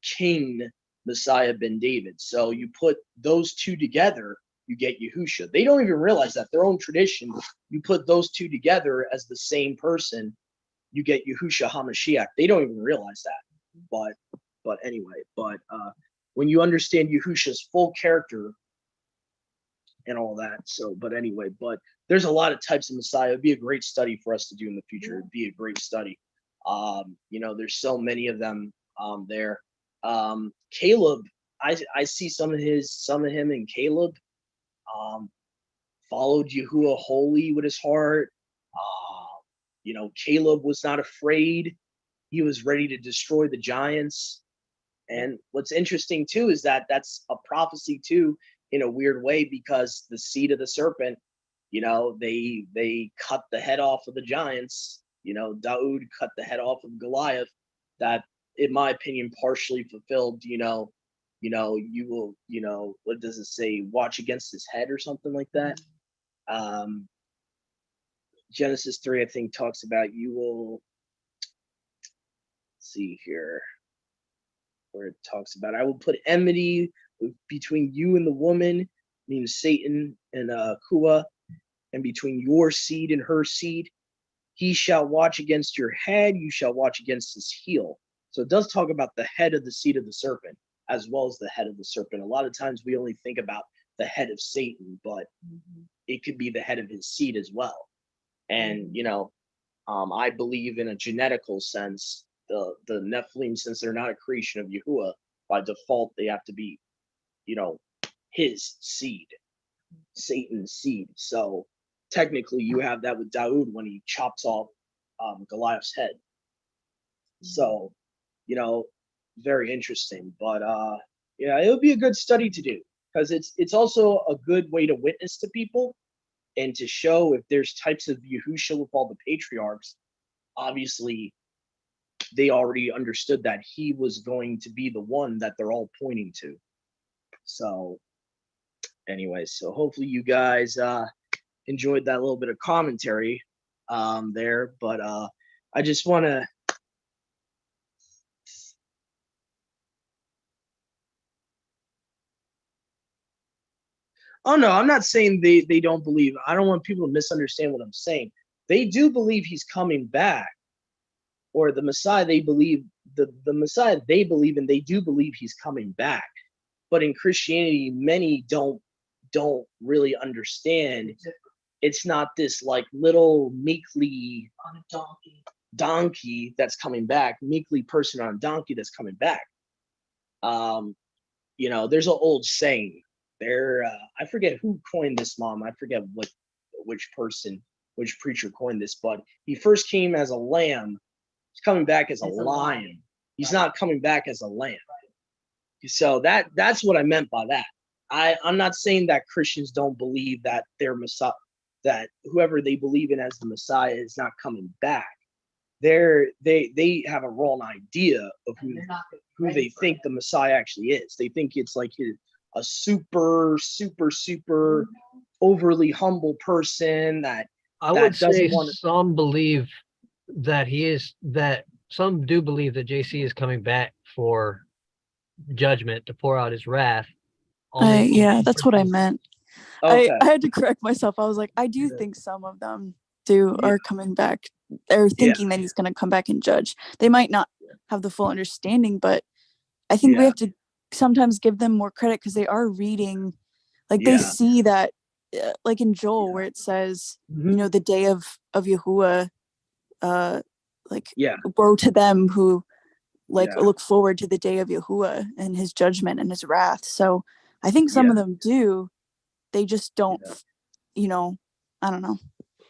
king Messiah ben David. So you put those two together, you get Yahusha. They don't even realize that. Their own tradition, you put those two together as the same person, you get Yahusha HaMashiach. They don't even realize that. But anyway, when you understand Yahusha's full character and all that, but there's a lot of types of Messiah. It'd be a great study for us to do in the future. It'd be a great study. There's so many of them there. Caleb, I see some of him in Caleb. Followed Yahuwah wholly with his heart. Caleb was not afraid. He was ready to destroy the giants. And what's interesting too is that that's a prophecy too, in a weird way, because the seed of the serpent, they cut the head off of the giants. Daud cut the head off of Goliath. That, in my opinion, partially fulfilled, you will, what does it say? Watch against his head or something like that. Genesis 3, I think, talks about you will, see here, where it talks about, I will put enmity between you and the woman, meaning Satan and Kua, and between your seed and her seed. He shall watch against your head, you shall watch against his heel. So it does talk about the head of the seed of the serpent, as well as the head of the serpent. A lot of times we only think about the head of Satan, but it could be the head of his seed as well. And I believe in a genetical sense, the Nephilim, since they're not a creation of Yahuwah, by default they have to be, his seed, Satan's seed. So technically, you have that with Daud when he chops off Goliath's head. So, very interesting. But it would be a good study to do, because it's also a good way to witness to people and to show if there's types of Yahusha with all the patriarchs. Obviously, they already understood that he was going to be the one that they're all pointing to. So anyway, so hopefully you guys enjoyed that little bit of commentary there. But I just want to Oh no, I'm not saying they don't believe. I don't want people to misunderstand what I'm saying. They do believe he's coming back, or the Messiah they believe, the Messiah they believe in, they do believe he's coming back. But in Christianity, many don't really understand. It's not this like little meekly On a donkey that's coming back, meekly person on a donkey that's coming back. There's an old saying. I forget who coined this, Mom. I forget which preacher coined this, but he first came as a lamb. He's coming back as a lion. He's not coming back as a lamb. So that's what I meant by that. I'm not saying that Christians don't believe that their Messiah, that whoever they believe in as the Messiah is not coming back. They have a wrong idea of who they think the Messiah actually is. They think it's like a super overly humble person that I would doesn't say want to. some believe that some do believe that JC is coming back for judgment, to pour out his wrath on the Yeah, that's what I meant. Okay. I had to correct myself. I was like, I do think some of them are coming back. They're thinking that he's going to come back and judge. They might not have the full understanding, but I think we have to sometimes give them more credit, because they are reading, like they see that, like in Joel, where it says, the day of Yahuwah, woe to them who look forward to the day of Yahuwah and his judgment and his wrath. So I think some of them do. They just don't, I don't know.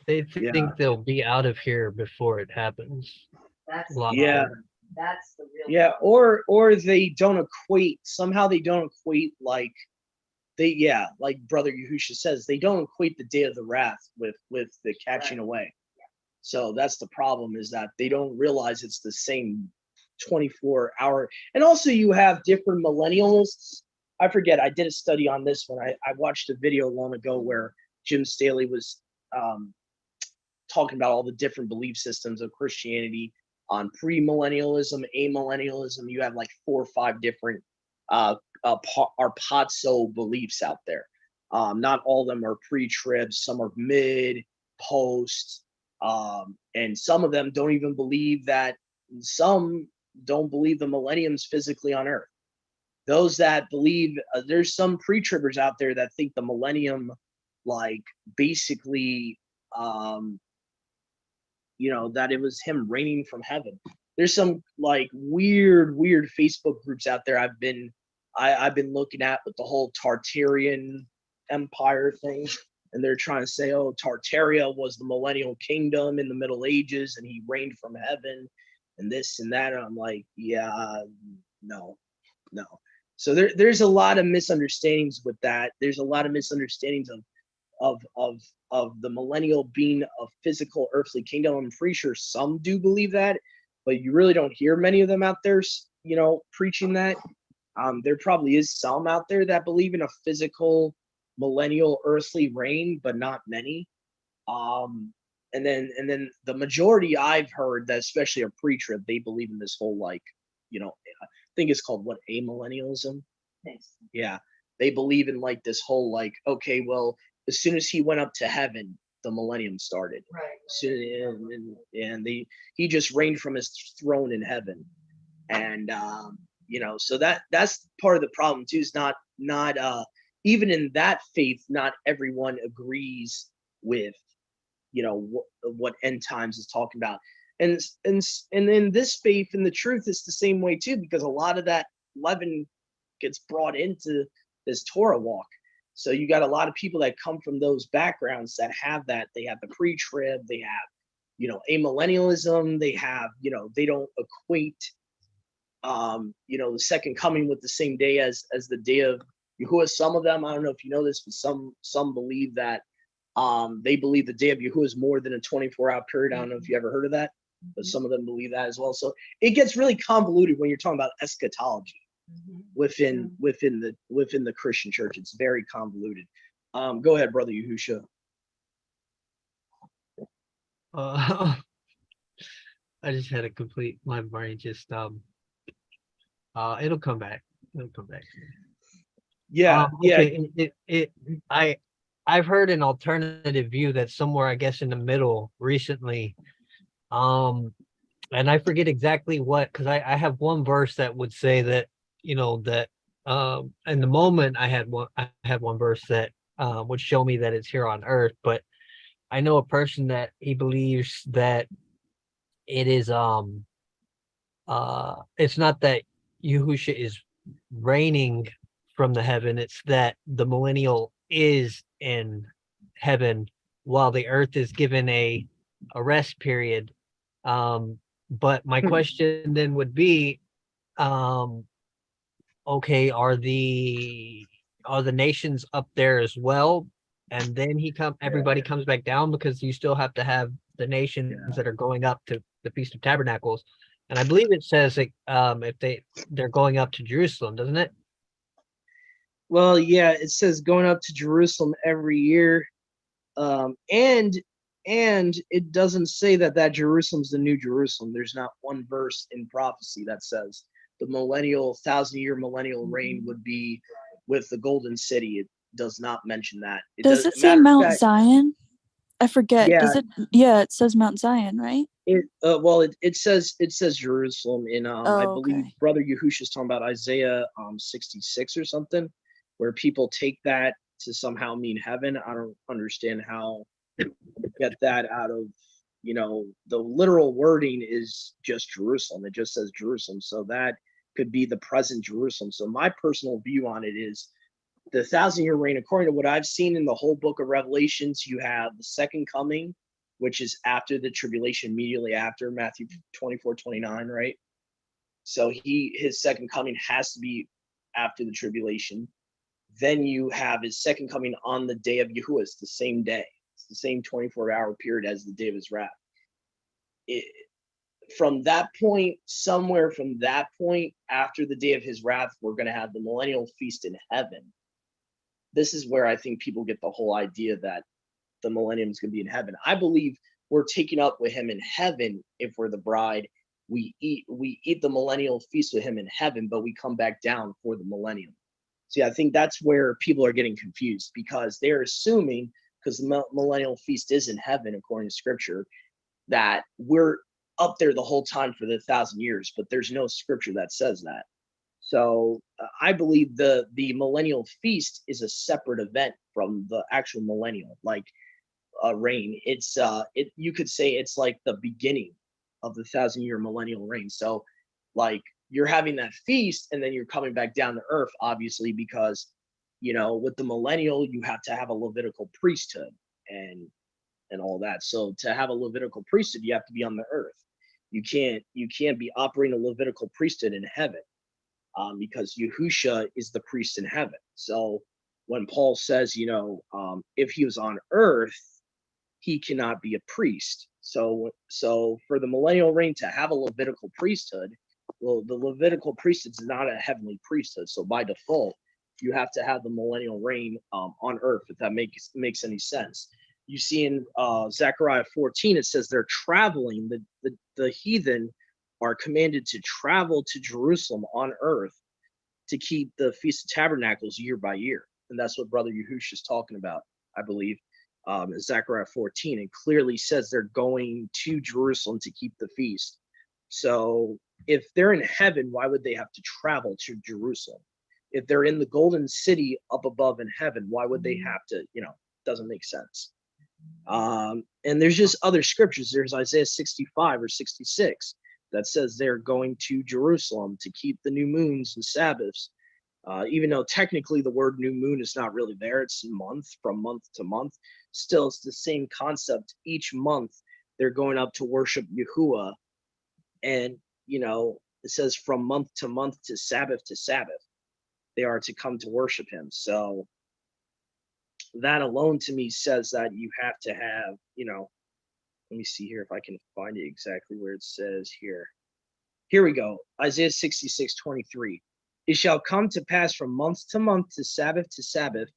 They think they'll be out of here before it happens. That's the real or they don't equate, somehow they don't equate, like Brother Yahusha says, they don't equate the day of the wrath with the catching away. So that's the problem, is that they don't realize it's the same 24-hour. And also you have different millennialists. I forget, I did a study on this one. I watched a video long ago where Jim Staley was talking about all the different belief systems of Christianity on premillennialism, amillennialism. You have like 4 or 5 different arpazo beliefs out there. Not all of them are pre-trib, some are mid, post, and some of them don't even believe that, some don't believe the millennium's physically on earth. Those that believe, there's some pre-tribbers out there that think the millennium, like basically, that it was him reigning from heaven. There's some like weird Facebook groups out there I've been looking at with the whole Tartarian Empire thing, and they're trying to say, oh, Tartaria was the millennial kingdom in the Middle Ages and he reigned from heaven and this and that. And I'm like, no. So there's a lot of misunderstandings with that. There's a lot of misunderstandings of the millennial being a physical earthly kingdom. I'm pretty sure some do believe that, but you really don't hear many of them out there, preaching that. There probably is some out there that believe in a physical millennial earthly reign, but not many. And then the majority I've heard that, especially a pre-trib, they believe in this whole I think it's called amillennialism. Thanks. Yeah, they believe in like this whole okay, well, as soon as he went up to heaven, the millennium started. Right. And he just reigned from his throne in heaven, and so that's part of the problem too. Is not even in that faith, not everyone agrees with, what end times is talking about. And in this faith, and the truth is the same way too, because a lot of that leaven gets brought into this Torah walk. So you got a lot of people that come from those backgrounds that have that. They have the pre-trib, they have, amillennialism, they have, they don't equate, the second coming with the same day as the day of Yahuwah. Some of them, I don't know if you know this, but some believe that they believe the day of Yahuwah is more than a 24-hour period. I don't know if you ever heard of that, but some of them believe that as well. So it gets really convoluted when you're talking about eschatology within the Christian church. It's very convoluted. Go ahead, Brother Yahusha. I just had a complete, my brain just it'll come back. It'll come back. Yeah. Okay. I've heard an alternative view that's somewhere, I guess, in the middle recently. And I forget exactly what, because I have one verse that would say that, that in the moment I had one verse that would show me that it's here on earth, but I know a person that he believes that it is it's not that Yahusha is reigning from the heaven, it's that the millennial is in heaven while the earth is given a rest period. But my question then would be, okay, are the nations up there as well? And then everybody comes back down, because you still have to have the nations that are going up to the Feast of Tabernacles. And I believe it says if they're going up to Jerusalem, doesn't it? Well, yeah, it says going up to Jerusalem every year. And it doesn't say that Jerusalem's the new Jerusalem. There's not one verse in prophecy that says the 1,000-year millennial reign would be with the golden city. It does not mention that. Does it say Mount Zion? I forget. Yeah. Does it? Yeah, it says Mount Zion, right? It says Jerusalem in I believe okay. Brother Yahusha is talking about Isaiah 66 or something, where people take that to somehow mean heaven. I don't understand how you get that out of, the literal wording is just Jerusalem. It just says Jerusalem. So that could be the present Jerusalem. So my personal view on it is the 1,000-year reign, according to what I've seen in the whole book of Revelations, you have the second coming, which is after the tribulation, immediately after Matthew 24:29, right? So his second coming has to be after the tribulation. Then you have his second coming on the day of Yahuwah. It's the same day. It's the same 24-hour period as the day of his wrath. From that point, somewhere from that point after the day of his wrath, we're going to have the millennial feast in heaven. This is where I think people get the whole idea that the millennium is going to be in heaven. I believe we're taken up with him in heaven if we're the bride. We eat the millennial feast with him in heaven, but we come back down for the millennium. See, I think that's where people are getting confused, because they're assuming, because the millennial feast is in heaven according to scripture, that we're up there the whole time for the 1,000 years, but there's no scripture that says that. So I believe the millennial feast is a separate event from the actual millennial reign. It's you could say it's like the beginning of the 1,000-year millennial reign. So like you're having that feast and then you're coming back down to earth, obviously, because with the millennial you have to have a Levitical priesthood and all that. So to have a Levitical priesthood, you have to be on the earth. You can't be operating a Levitical priesthood in heaven. Because Yahusha is the priest in heaven. So when Paul says, if he was on earth, he cannot be a priest. So for the millennial reign to have a Levitical priesthood, well, the Levitical priesthood is not a heavenly priesthood. So by default, you have to have the millennial reign on earth, if that makes any sense. You see in Zechariah 14, it says they're traveling, the heathen are commanded to travel to Jerusalem on earth to keep the Feast of Tabernacles year by year. And that's what Brother Yahush is talking about, I believe, in Zechariah 14. It clearly says they're going to Jerusalem to keep the feast. So if they're in heaven, why would they have to travel to Jerusalem? If they're in the golden city up above in heaven, why would they have to, doesn't make sense. And there's just other scriptures. There's Isaiah 65 or 66 that says they're going to Jerusalem to keep the new moons and Sabbaths. Even though technically the word new moon is not really there, it's month, from month to month. Still, it's the same concept. Each month they're going up to worship Yahuwah, and it says from month to Sabbath, they are to come to worship him. So that alone to me says that you have to have, let me see here if I can find it exactly where it says here. Here we go. Isaiah 66:23. It shall come to pass from month to Sabbath,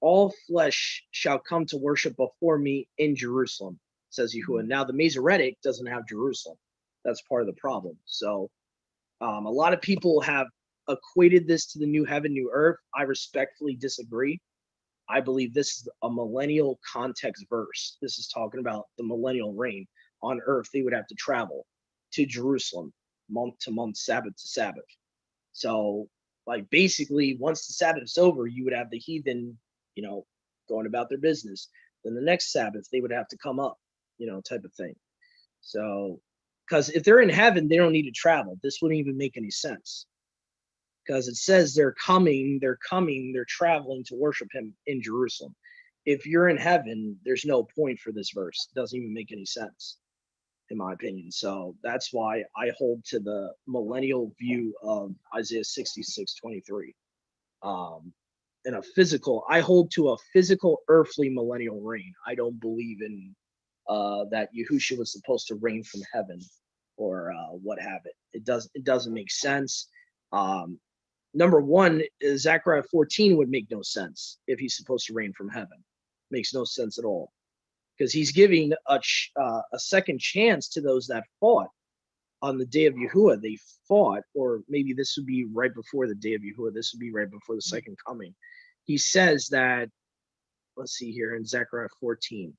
all flesh shall come to worship before me in Jerusalem, says Yahuwah. Now the Masoretic doesn't have Jerusalem. That's part of the problem. So a lot of people have equated this to the new heaven, new earth. I respectfully disagree. I believe this is a millennial context verse. This is talking about the millennial reign on earth. They would have to travel to Jerusalem month to month, Sabbath to Sabbath. So, like, basically, once the Sabbath is over, you would have the heathen, going about their business. Then the next Sabbath, they would have to come up, type of thing. So, because if they're in heaven, they don't need to travel. This wouldn't even make any sense. Because it says they're traveling to worship him in Jerusalem. If you're in heaven, there's no point for this verse. It doesn't even make any sense, in my opinion. So that's why I hold to the millennial view of Isaiah 66:23. I hold to a physical earthly millennial reign. I don't believe in that Yahushua was supposed to reign from heaven or what have it. It doesn't make sense. Number one, Zechariah 14 would make no sense if he's supposed to reign from heaven. Makes no sense at all, because he's giving a second chance to those that fought on the day of Yahuwah. They fought, or maybe this would be right before the day of Yahuwah. This would be right before the second coming. He says that, let's see here in Zechariah 14,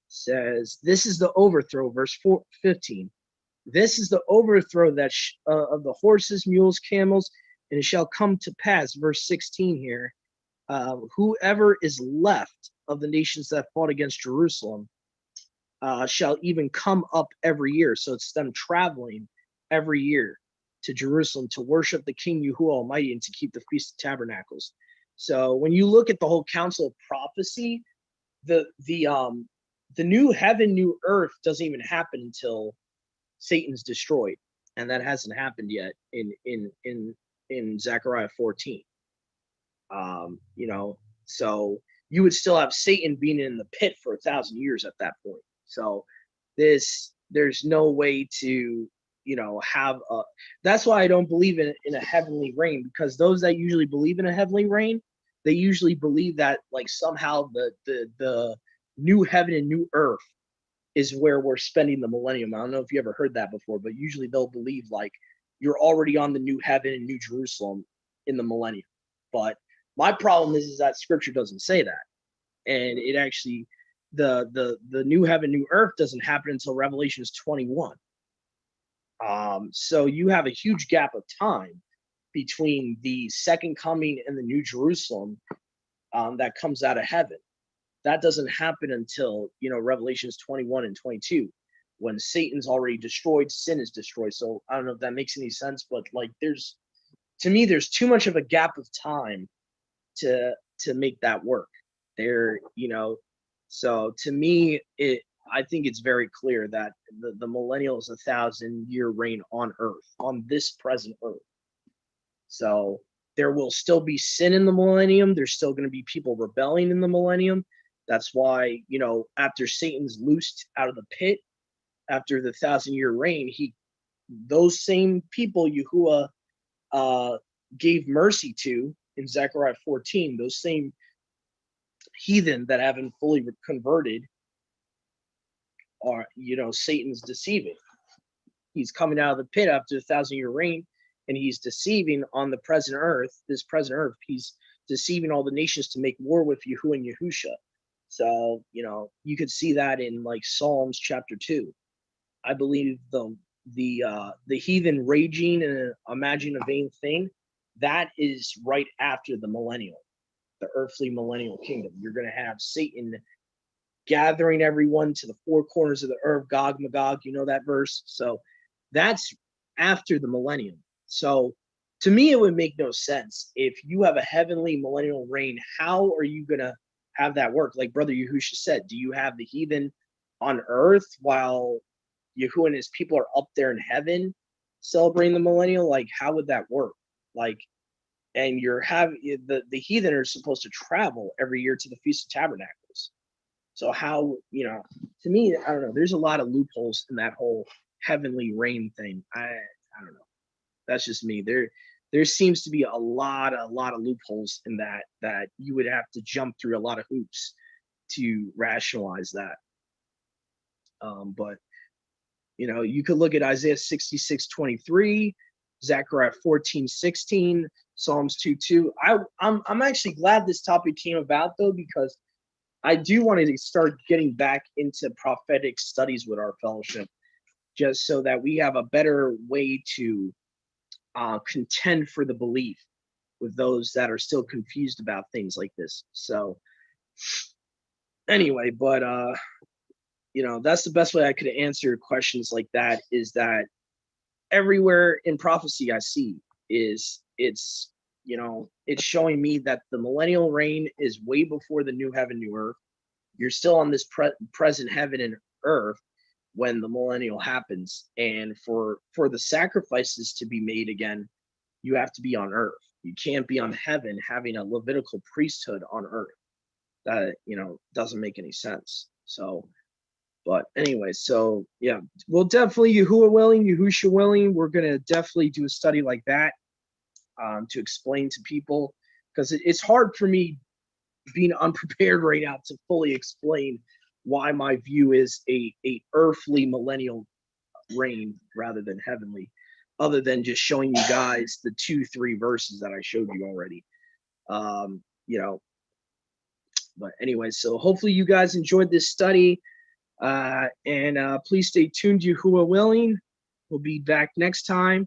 says, this is the overthrow, verse 15. This is the overthrow that of the horses, mules, camels, and it shall come to pass, verse 16 here, whoever is left of the nations that fought against Jerusalem shall even come up every year. So it's them traveling every year to Jerusalem to worship the King Yahuwah Almighty and to keep the Feast of Tabernacles. So when you look at the whole council of prophecy, the new heaven, new earth doesn't even happen until Satan's destroyed, and that hasn't happened yet in Zechariah 14. So you would still have Satan being in the pit for 1,000 years at that point. So there's no way to have a. That's why I don't believe in a heavenly reign, because those that usually believe in a heavenly reign, they usually believe that like somehow the new heaven and new earth is where we're spending the millennium. I don't know if you ever heard that before, but usually they'll believe like you're already on the new heaven and new Jerusalem in the millennium. But my problem is that scripture doesn't say that. And it actually, the new heaven, new earth doesn't happen until Revelations 21. So you have a huge gap of time between the second coming and the new Jerusalem that comes out of heaven. That doesn't happen until, Revelations 21 and 22, when Satan's already destroyed, sin is destroyed. So I don't know if that makes any sense, but like there's too much of a gap of time to make that work there, so to me, I think it's very clear that the millennial is 1,000-year reign on earth, on this present earth. So there will still be sin in the millennium. There's still going to be people rebelling in the millennium. That's why, after Satan's loosed out of the pit, after the 1,000-year reign, those same people Yahuwah gave mercy to in Zechariah 14, those same heathen that haven't fully converted are, Satan's deceiving. He's coming out of the pit after the 1,000-year reign, and he's deceiving on the present earth, this present earth. He's deceiving all the nations to make war with Yahuwah and Yahusha. So, you could see that in like Psalms chapter 2. I believe the heathen raging and imagining a vain thing that is right after the millennial, the earthly millennial kingdom. You're going to have Satan gathering everyone to the four corners of the earth, Gog, Magog, you know that verse? So that's after the millennium. So to me, it would make no sense. If you have a heavenly millennial reign, how are you going to have that work? Like Brother Yahusha said, do you have the heathen on earth while Yahuwah and his people are up there in heaven celebrating the millennial? Like, how would that work? Like, and you're having the heathen are supposed to travel every year to the Feast of Tabernacles. So how, to me, I don't know. There's a lot of loopholes in that whole heavenly reign thing. I don't know. That's just me. There seems to be a lot of loopholes in that you would have to jump through a lot of hoops to rationalize that. But you could look at Isaiah 66:23, Zechariah 14:16, Psalms 2:2. I'm actually glad this topic came about though, because I do want to start getting back into prophetic studies with our fellowship, just so that we have a better way to contend for the belief with those that are still confused about things like this. So anyway, but that's the best way I could answer questions like that, is that everywhere in prophecy I see it's showing me that the millennial reign is way before the new heaven, new earth. You're still on this present heaven and earth when the millennial happens, and for the sacrifices to be made again, you have to be on earth. You can't be on heaven having a Levitical priesthood on earth. That doesn't make any sense. So, but anyway, so yeah, we'll definitely, Yahuwah willing, Yahusha willing, we're gonna definitely do a study like that to explain to people, because it's hard for me being unprepared right now to fully explain why my view is a earthly millennial reign rather than heavenly, other than just showing you guys the 2-3 verses that I showed you already. But anyway, so hopefully you guys enjoyed this study, and please stay tuned, Yahuwah willing. We'll be back next time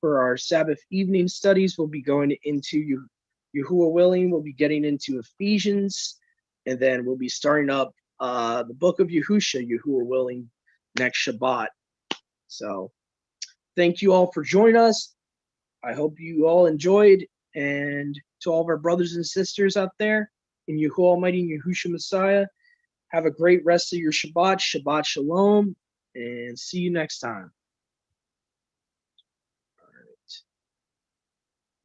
for our Sabbath evening studies. We'll be going into Yahuwah willing. We'll be getting into Ephesians, and then we'll be starting up the book of Yahusha, Yahuwah willing, next Shabbat. So thank you all for joining us. I hope you all enjoyed, and to all of our brothers and sisters out there in Yahuwah Almighty and Yahusha Messiah, have a great rest of your Shabbat. Shabbat Shalom, and see you next time.